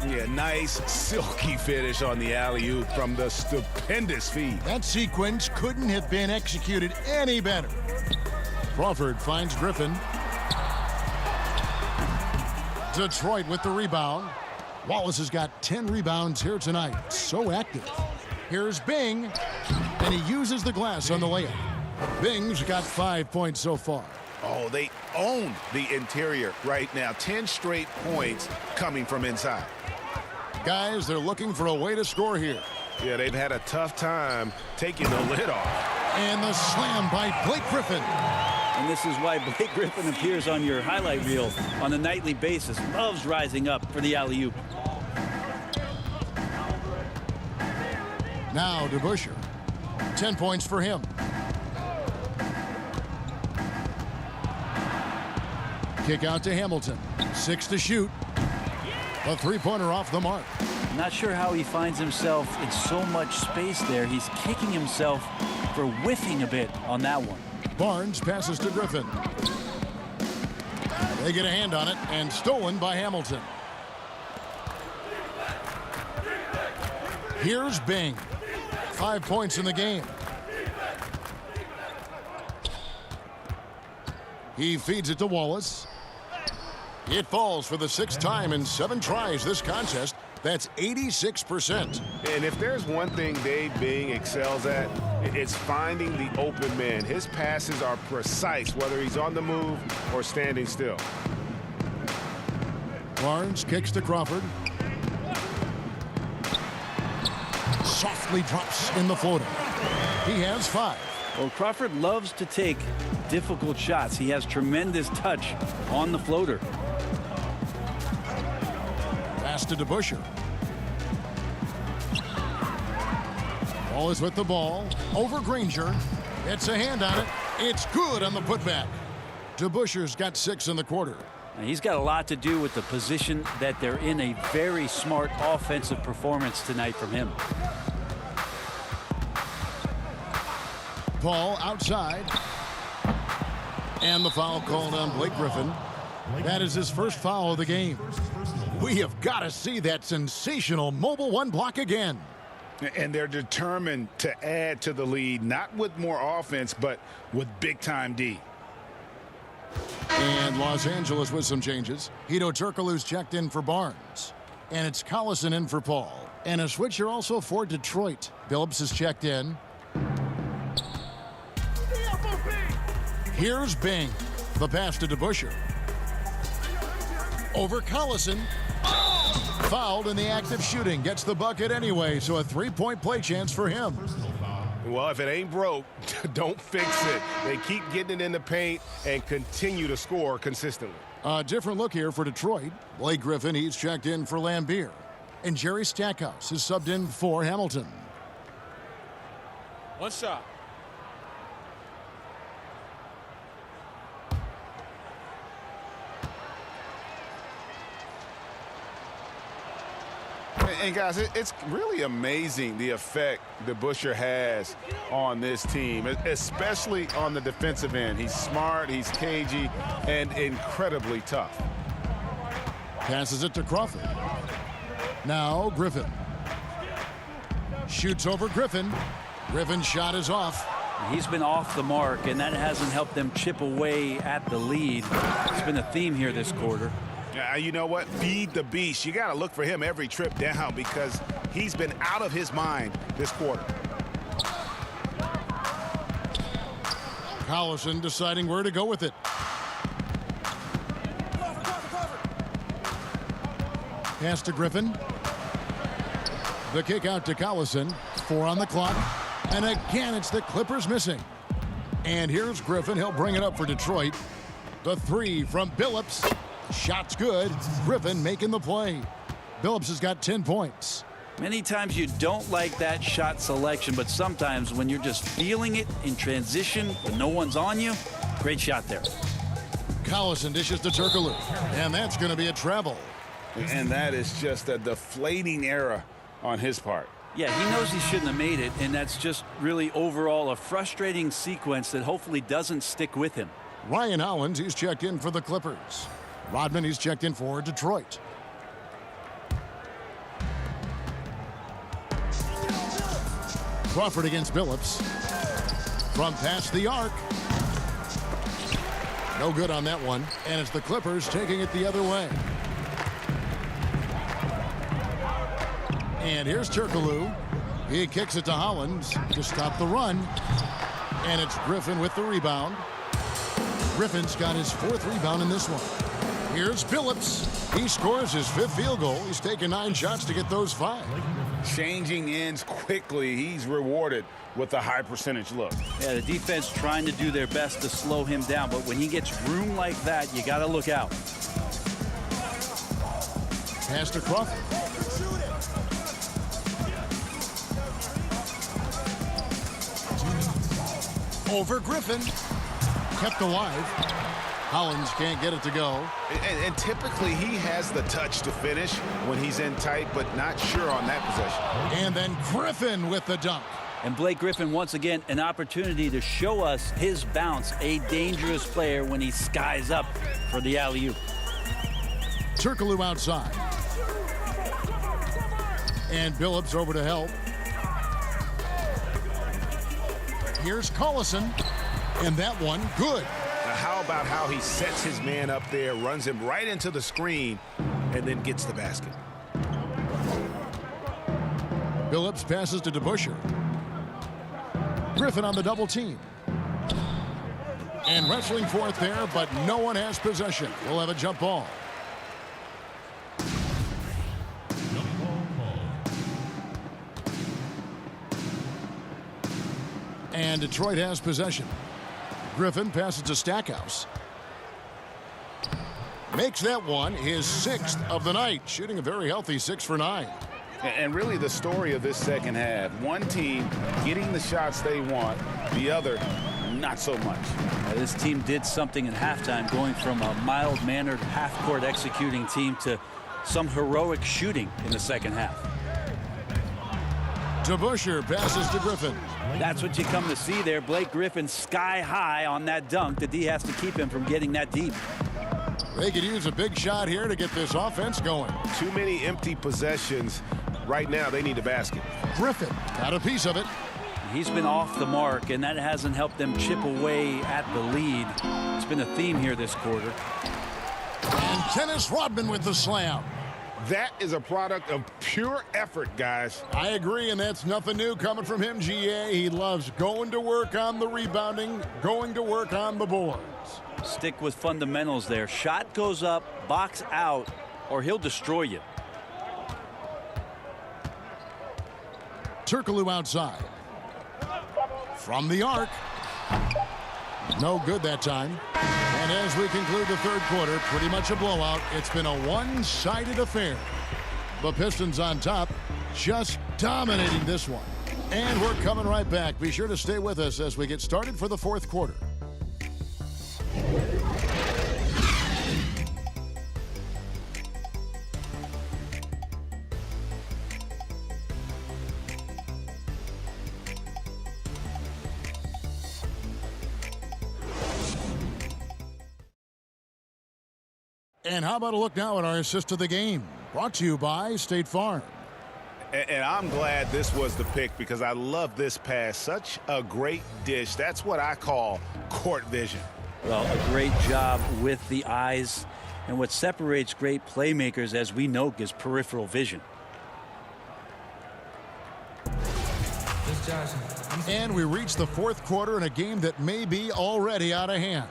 Yeah, nice silky finish on the alley-oop from the stupendous feed. That sequence couldn't have been executed any better. Crawford finds Griffin. Detroit with the rebound. Wallace has got 10 rebounds here tonight. So active. Here's Bing. And he uses the glass on the layup. Bing's got 5 points so far. Oh, they own the interior right now. 10 straight points coming from inside. Guys, they're looking for a way to score here. Yeah, they've had a tough time taking the lid off. And the slam by Blake Griffin. And this is why Blake Griffin appears on your highlight reel on a nightly basis. Loves rising up for the alley-oop. Now DeBusschere. 10 points for him. Kick out to Hamilton. 6 to shoot. A three-pointer off the mark. Not sure how he finds himself in so much space there. He's kicking himself for whiffing a bit on that one. Barnes passes to Griffin. They get a hand on it and stolen by Hamilton. Here's Bing. 5 points in the game. He feeds it to Wallace. It falls for the 6th time in 7 tries this contest. That's 86%. And if there's one thing Dave Bing excels at, it's finding the open man. His passes are precise, whether he's on the move or standing still. Barnes kicks to Crawford. Softly drops in the floater. He has 5. Well, Crawford loves to take difficult shots. He has tremendous touch on the floater. Pass to DeBusschere. Ball is with the ball. Over Granger. Gets a hand on it. It's good on the putback. DeBusschere's got 6 in the quarter. And he's got a lot to do with the position that they're in. A very smart offensive performance tonight from him. Paul outside. And the foul called on Blake Griffin. That is his first foul of the game. We have got to see that sensational mobile 1 block again. And they're determined to add to the lead, not with more offense, but with big-time D. And Los Angeles with some changes. Hedo Turkoglu's checked in for Barnes. And it's Collison in for Paul. And a switcher also for Detroit. Billups is checked in. Here's Bing. The pass to DeBusschere. Over Collison. Fouled in the act of shooting. Gets the bucket anyway, so a 3-point play chance for him. Well, if it ain't broke, don't fix it. They keep getting it in the paint and continue to score consistently. A different look here for Detroit. Blake Griffin, he's checked in for Lambeer. And Jerry Stackhouse is subbed in for Hamilton. 1 shot. And guys, it's really amazing the effect DeBusschere has on this team, especially on the defensive end. He's smart, he's cagey, and incredibly tough. Passes it to Crawford. Now Griffin. Shoots over Griffin. Griffin's shot is off. He's been off the mark, and that hasn't helped them chip away at the lead. It's been a theme here this quarter. You know what? Feed the beast. You got to look for him every trip down because he's been out of his mind this quarter. Collison deciding where to go with it. Pass to Griffin. The kick out to Collison. 4 on the clock. And again, it's the Clippers missing. And here's Griffin. He'll bring it up for Detroit. The 3 from Billups. Shot's good. Griffin making the play. Billups has got 10 points. Many times you don't like that shot selection, but sometimes when you're just feeling it in transition when no one's on you, great shot there. Collison dishes to Turkoglu, and that's going to be a travel. And that is just a deflating error on his part. Yeah, he knows he shouldn't have made it, and that's just really overall a frustrating sequence that hopefully doesn't stick with him. Ryan Hollins, he's checked in for the Clippers. Rodman, he's checked in for Detroit. Crawford against Billups. From past the arc. No good on that one. And it's the Clippers taking it the other way. And here's Turkoglu. He kicks it to Hollins to stop the run. And it's Griffin with the rebound. Griffin's got his 4th rebound in this one. Here's Billups. He scores his 5th field goal. He's taken 9 shots to get those 5. Changing ends quickly. He's rewarded with a high percentage look. Yeah, the defense trying to do their best to slow him down, but when he gets room like that, you got to look out. Pass to Crawford. Over Griffin. Kept alive. Hollins can't get it to go. And typically he has the touch to finish when he's in tight, but not sure on that possession. And then Griffin with the dunk. And Blake Griffin, once again, an opportunity to show us his bounce, a dangerous player when he skies up for the alley-oop. Turkoglu outside. And Billups over to help. Here's Collison. And that one, good. Now how about how he sets his man up there, runs him right into the screen, and then gets the basket. Billups passes to DeBusschere. Griffin on the double team. And wrestling for it there, but no one has possession. We'll have a jump ball. And Detroit has possession. Griffin passes to Stackhouse. Makes that one his 6th of the night, shooting a very healthy 6 for 9. And really the story of this second half, one team getting the shots they want, the other not so much. This team did something in halftime, going from a mild-mannered half-court executing team to some heroic shooting in the second half. DeBusschere passes to Griffin. That's what you come to see there. Blake Griffin sky high on that dunk. The D has to keep him from getting that deep. They could use a big shot here to get this offense going. Too many empty possessions. Right now, they need a basket. Griffin got a piece of it. He's been off the mark, and that hasn't helped them chip away at the lead. It's been a theme here this quarter. And Dennis Rodman with the slam. That is a product of pure effort, guys. I agree, and that's nothing new coming from him, GA. He loves going to work on the rebounding, going to work on the boards. Stick with fundamentals there. Shot goes up, box out, or he'll destroy you. Turkoglu outside. From the arc. No good that time. And as we conclude the 3rd quarter, pretty much a blowout. It's been a one-sided affair. The Pistons on top, just dominating this one. And we're coming right back. Be sure to stay with us as we get started for the 4th quarter. And how about a look now at our assist of the game? Brought to you by State Farm. And I'm glad this was the pick because I love this pass. Such a great dish. That's what I call court vision. Well, a great job with the eyes. And what separates great playmakers, as we know, is peripheral vision. And we reach the 4th quarter in a game that may be already out of hand.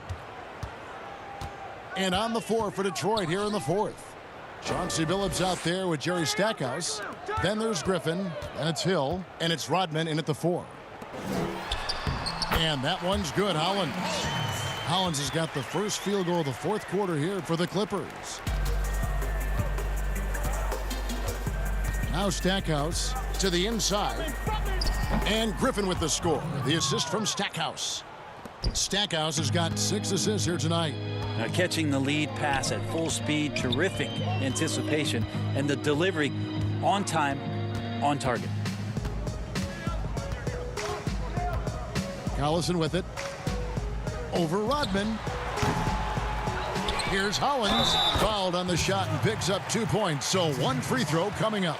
And on the floor for Detroit here in the 4th. Chauncey Billups out there with Jerry Stackhouse. Then there's Griffin, and it's Hill, and it's Rodman in at the 4. And that one's good, Hollins. Hollins has got the first field goal of the 4th quarter here for the Clippers. Now Stackhouse to the inside. And Griffin with the score. The assist from Stackhouse. Stackhouse has got 6 assists here tonight. Now catching the lead pass at full speed, terrific anticipation, and the delivery on time, on target. Collison with it. Over Rodman. Here's Hollins. Fouled on the shot and picks up 2 points. So 1 free throw coming up.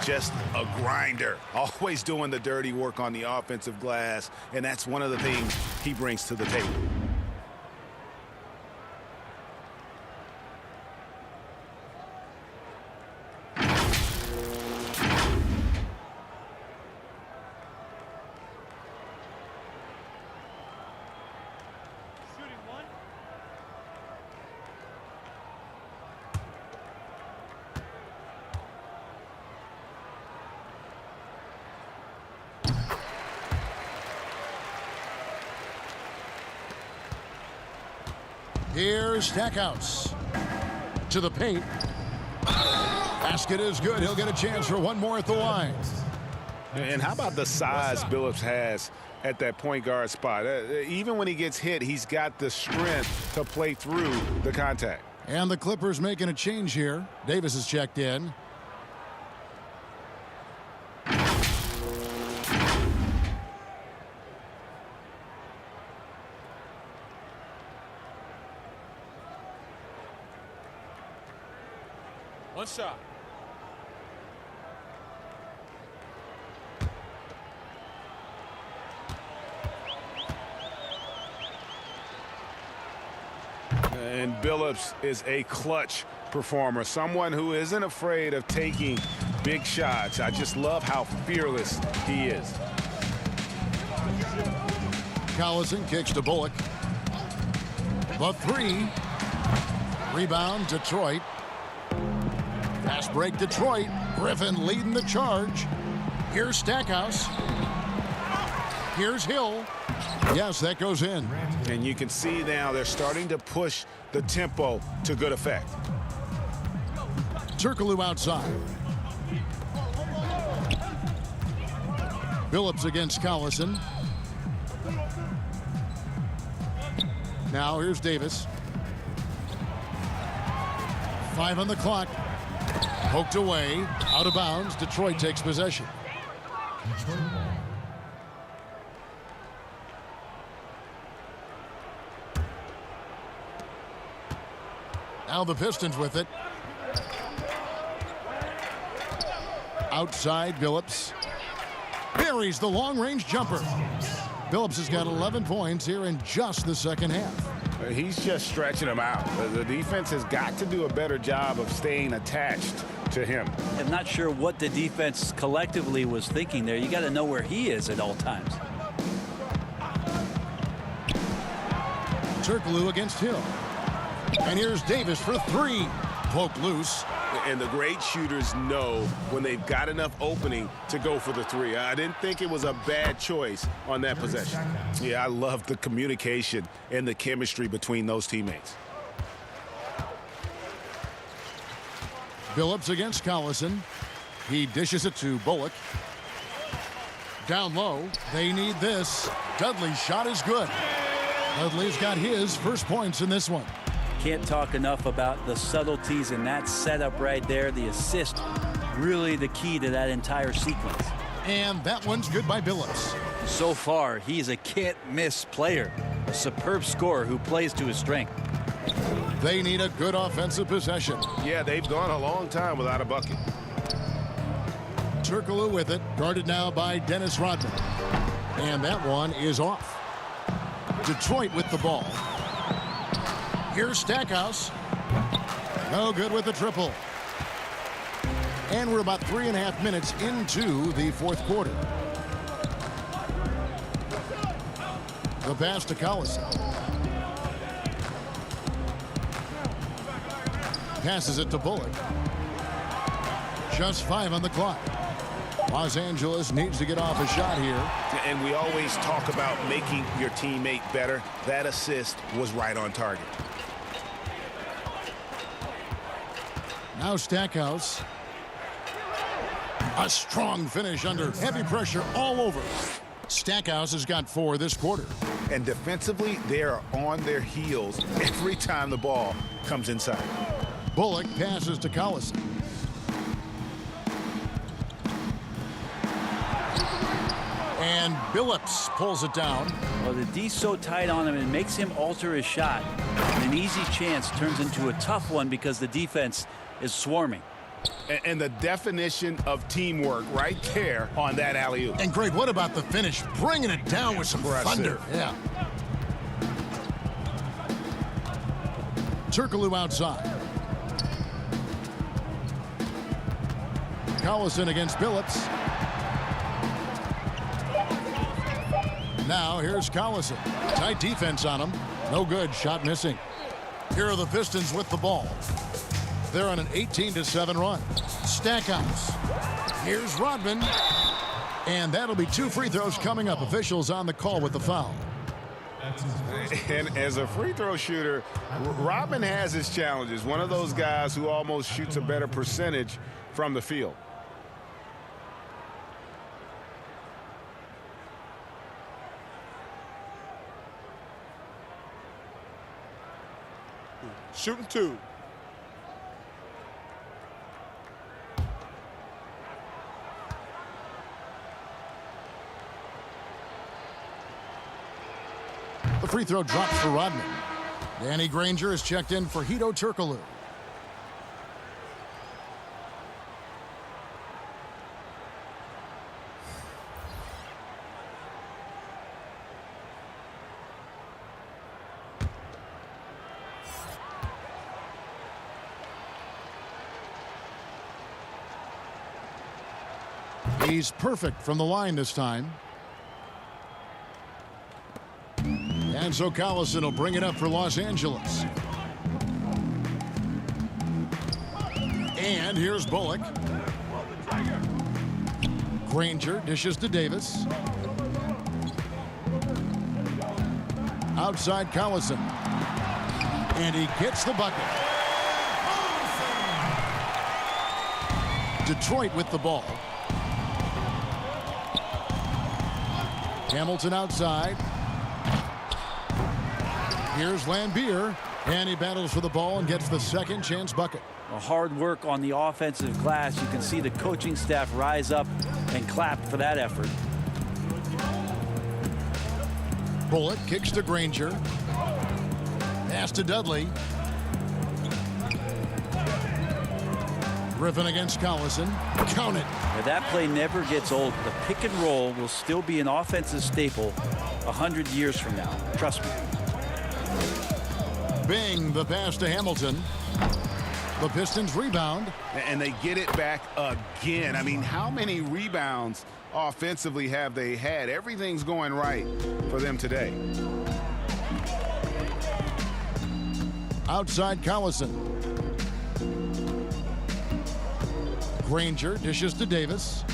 Just a grinder. Always doing the dirty work on the offensive glass. And that's one of the things he brings to the table. Here's Stackhouse. To the paint. Basket is good. He'll get a chance for one more at the line. And how about the size Billups has at that point guard spot? Even when he gets hit, he's got the strength to play through the contact. And the Clippers making a change here. Davis is checked in. One shot. And Billups is a clutch performer, someone who isn't afraid of taking big shots. I just love how fearless he is. Collison kicks to Bullock. The three. Rebound, Detroit. Fast break, Detroit. Griffin leading the charge. Here's Stackhouse. Here's Hill. Yes, that goes in. And you can see now they're starting to push the tempo to good effect. Turkoglu outside. Billups against Collison. Now here's Davis. 5 on the clock. Poked away. Out of bounds. Detroit takes possession. Now the Pistons with it. Outside, Billups. Buries the long-range jumper. Billups has got 11 points here in just the second half. He's just stretching them out. The defense has got to do a better job of staying attached to him. I'm not sure what the defense collectively was thinking there. You got to know where he is at all times. Turkoglu against Hill. And here's Davis for three. Poked loose. And the great shooters know when they've got enough opening to go for the three. I didn't think it was a bad choice on that possession. Yeah, I love the communication and the chemistry between those teammates. Billups against Collison. He dishes it to Bullock. Down low. They need this. Dudley's shot is good. Dudley's got his first points in this one. Can't talk enough about the subtleties in that setup right there. The assist, really the key to that entire sequence. And that one's good by Billups. So far, he's a can't-miss player. A superb scorer who plays to his strength. They need a good offensive possession. Yeah, they've gone a long time without a bucket. Turkoglu with it. Guarded now by Dennis Rodman. And that one is off. Detroit with the ball. Here's Stackhouse. No good with the triple. And we're about 3.5 minutes into the fourth quarter. The pass to Collison. Passes it to Bullock. Just 5 on the clock. Los Angeles needs to get off a shot here. And we always talk about making your teammate better. That assist was right on target. Now Stackhouse. A strong finish under heavy pressure all over. Stackhouse has got 4 this quarter. And defensively, they are on their heels every time the ball comes inside. Bullock passes to Collison. And Billups pulls it down. Well, the D's so tight on him, it makes him alter his shot. And an easy chance turns into a tough one because the defense is swarming. And the definition of teamwork right there on that alley-oop. And Greg, what about the finish? Bringing it down with some thunder. Yeah. Turkoglu outside. Collison against Billups. Now here's Collison. Tight defense on him. No good. Shot missing. Here are the Pistons with the ball. They're on an 18-7 run. Stackhouse. Here's Rodman. And that'll be 2 free throws coming up. Officials on the call with the foul. That's his first. And as a free throw shooter, Rodman has his challenges. One of those guys who almost shoots a better percentage from the field. Shooting 2. The free throw drops for Rodman. Danny Granger is checked in for Hedo Turkoglu. He's perfect from the line this time. And so Collison will bring it up for Los Angeles. And here's Bullock. Granger dishes to Davis. Outside Collison. And he gets the bucket. Detroit with the ball. Hamilton outside. Here's Lambier, and he battles for the ball and gets the second chance bucket. Hard work on the offensive glass. You can see the coaching staff rise up and clap for that effort. Bullock kicks to Granger. Pass to Dudley. Griffin against Collison. Count it. Now that play never gets old. The pick and roll will still be an offensive staple 100 years from now. Trust me. Bing, the pass to Hamilton. The Pistons rebound. And they get it back again. I mean, how many rebounds offensively have they had? Everything's going right for them today. Outside Collison. Granger dishes to Davis.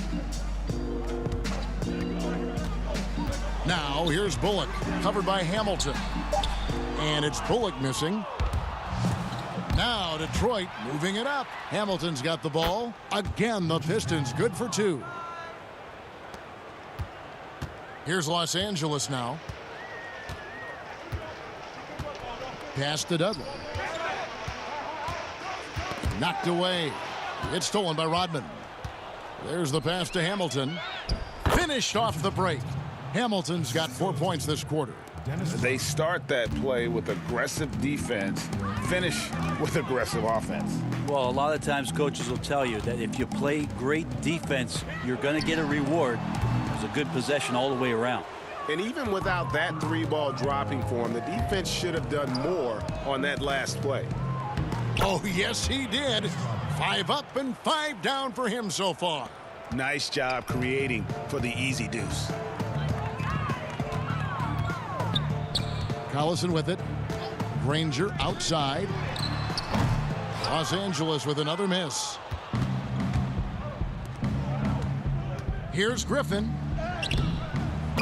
Now here's Bullock, covered by Hamilton. And it's Bullock missing. Now Detroit moving it up. Hamilton's got the ball. Again, the Pistons good for 2. Here's Los Angeles now. Pass to Dudley. Knocked away. It's stolen by Rodman. There's the pass to Hamilton. Finished off the break. Hamilton's got 4 points this quarter. They start that play with aggressive defense, finish with aggressive offense. Well, a lot of times coaches will tell you that if you play great defense, you're going to get a reward. It's a good possession all the way around. And even without that 3-ball dropping for him, the defense should have done more on that last play. Oh, yes, he did. 5 up and 5 down for him so far. Nice job creating for the easy deuce. Collison with it. Granger outside. Los Angeles with another miss. Here's Griffin.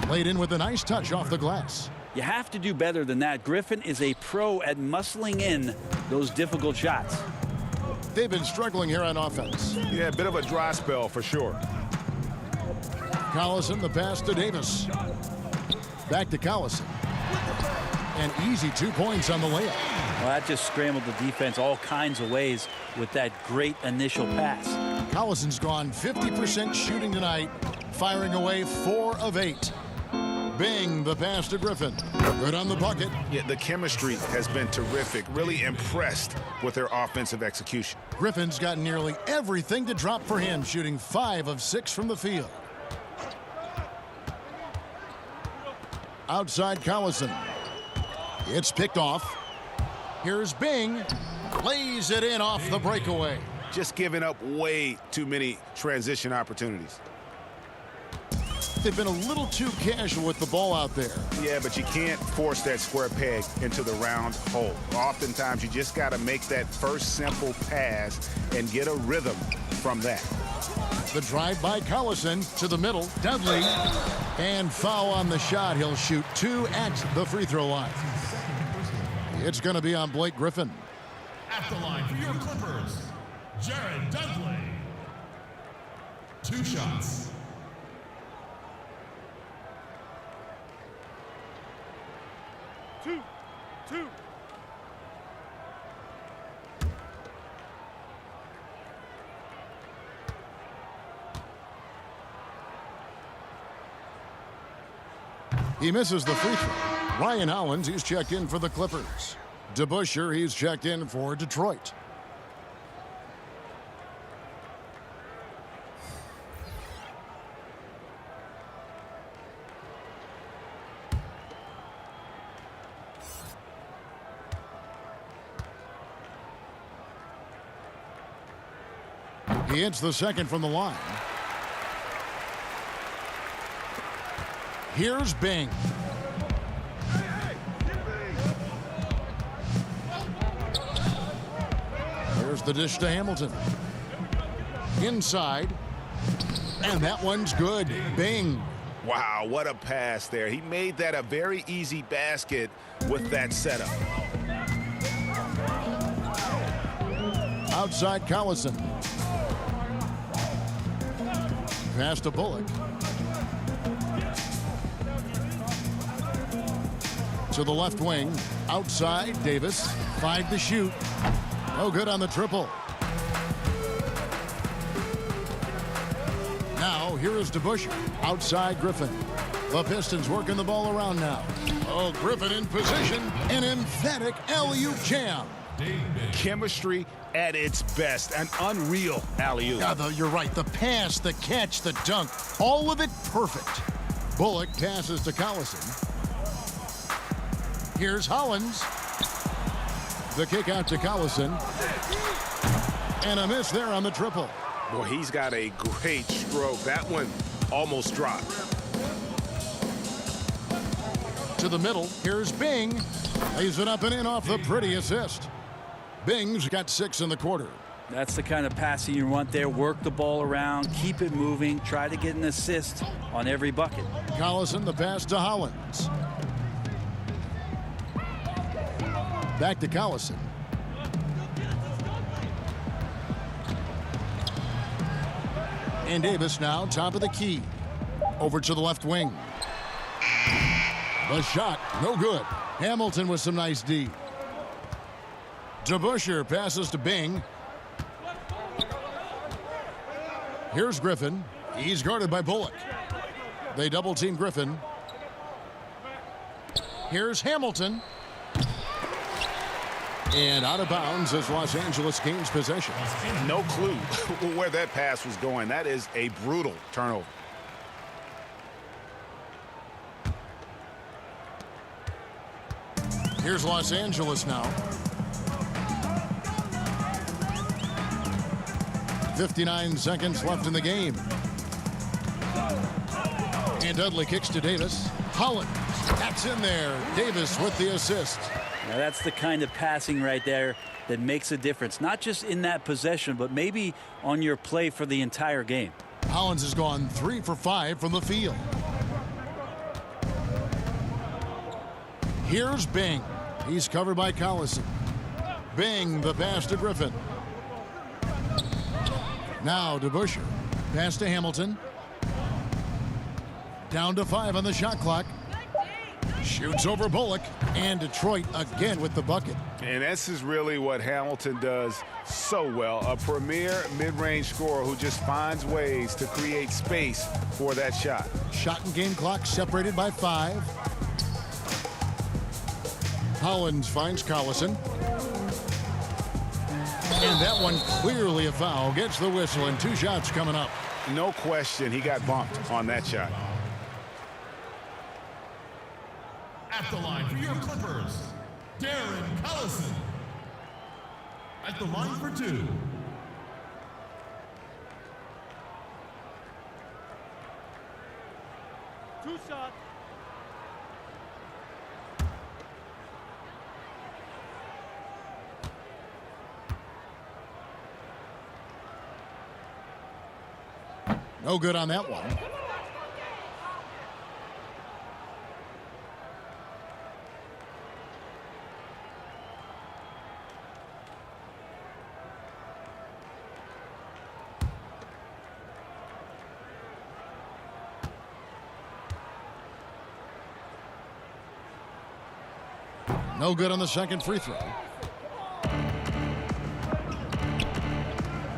Laid in with a nice touch off the glass. You have to do better than that. Griffin is a pro at muscling in those difficult shots. They've been struggling here on offense. Yeah, a bit of a dry spell for sure. Collison, the pass to Davis. Back to Collison. And easy 2 points on the layup. Well, that just scrambled the defense all kinds of ways with that great initial pass. Collison's gone 50% shooting tonight, firing away 4 of 8. Bing, the pass to Griffin. Good on the bucket. Yeah, the chemistry has been terrific. Really impressed with their offensive execution. Griffin's got nearly everything to drop for him, shooting 5 of 6 from the field. Outside Collison. It's picked off. Here's Bing. Lays it in off the breakaway. Just giving up way too many transition opportunities. They've been a little too casual with the ball out there. Yeah, but you can't force that square peg into the round hole. Oftentimes, you just got to make that first simple pass and get a rhythm from that. The drive by Collison to the middle. Dudley. And foul on the shot. He'll shoot 2 at the free throw line. It's going to be on Blake Griffin. At the line for your Clippers, Jared Dudley. 2 shots. Two. He misses the free throw. Ryan Hollins, he's checked in for the Clippers. DeBusschere, he's checked in for Detroit. He hits the second from the line. Here's Bing. There's the dish to Hamilton. Inside. And that one's good. Bing. Wow, what a pass there. He made that a very easy basket with that setup. Outside Collison. Pass to Bullock. To the left wing. Outside Davis. 5 to shoot. No good on the triple. Now, here is DeBusschere. Outside Griffin. The Pistons working the ball around now. Oh, Griffin in position. An emphatic alley-oop jam. Chemistry at its best. An unreal alley-oop. Yeah, you're right. The pass, the catch, the dunk. All of it perfect. Bullock passes to Collison. Here's Hollins. The kick out to Collison. And a miss there on the triple. Boy, he's got a great stroke. That one almost dropped. To the middle. Here's Bing. Lays it up and in off the pretty assist. Bing's got 6 in the quarter. That's the kind of passing you want there. Work the ball around, keep it moving, try to get an assist on every bucket. Collison, the pass to Hollins. Back to Collison. And Davis now top of the key. Over to the left wing. The shot, no good. Hamilton with some nice D. DeBusschere passes to Bing. Here's Griffin. He's guarded by Bullock. They double team Griffin. Here's Hamilton. And out of bounds as Los Angeles gains possession. No clue where that pass was going. That is a brutal turnover. Here's Los Angeles now. 59 seconds left in the game. And Dudley kicks to Davis. Hollins, that's in there. Davis with the assist. Now that's the kind of passing right there that makes a difference. Not just in that possession, but maybe on your play for the entire game. Hollins has gone 3 for 5 from the field. Here's Bing. He's covered by Collison. Bing, the pass to Griffin. Now DeBusschere. Pass to Hamilton. Down to 5 on the shot clock. Shoots over Bullock. And Detroit again with the bucket. And this is really what Hamilton does so well. A premier mid-range scorer who just finds ways to create space for that shot. Shot and game clock separated by 5. Hollins finds Collison. And that one clearly a foul. Gets the whistle and 2 shots coming up. No question he got bumped on that shot. At the line for your Clippers, Darren Collison. At the line for 2. Two shots. No good on that one. No good on the second free throw.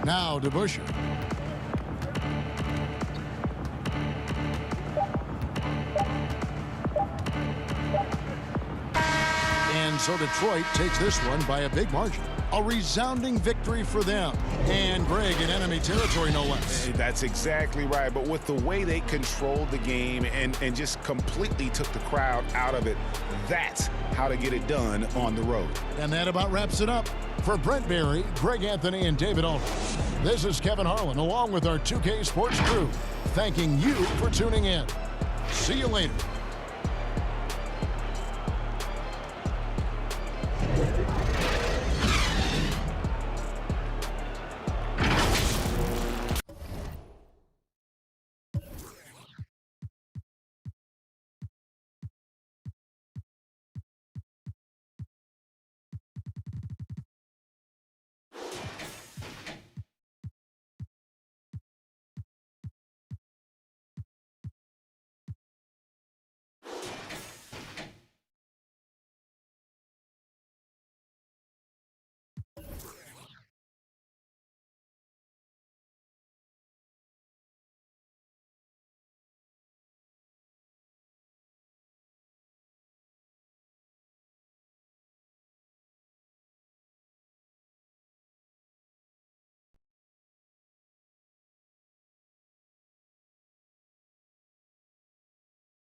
Now to Busher. And so Detroit takes this one by a big margin. A resounding victory for them. And Greg in enemy territory, no less. That's exactly right. But with the way they controlled the game and just completely took the crowd out of it, that's how to get it done on the road. And that about wraps it up. For Brent Barry, Greg Anthony, and David Aldridge, this is Kevin Harlan along with our 2K Sports crew, thanking you for tuning in. See you later.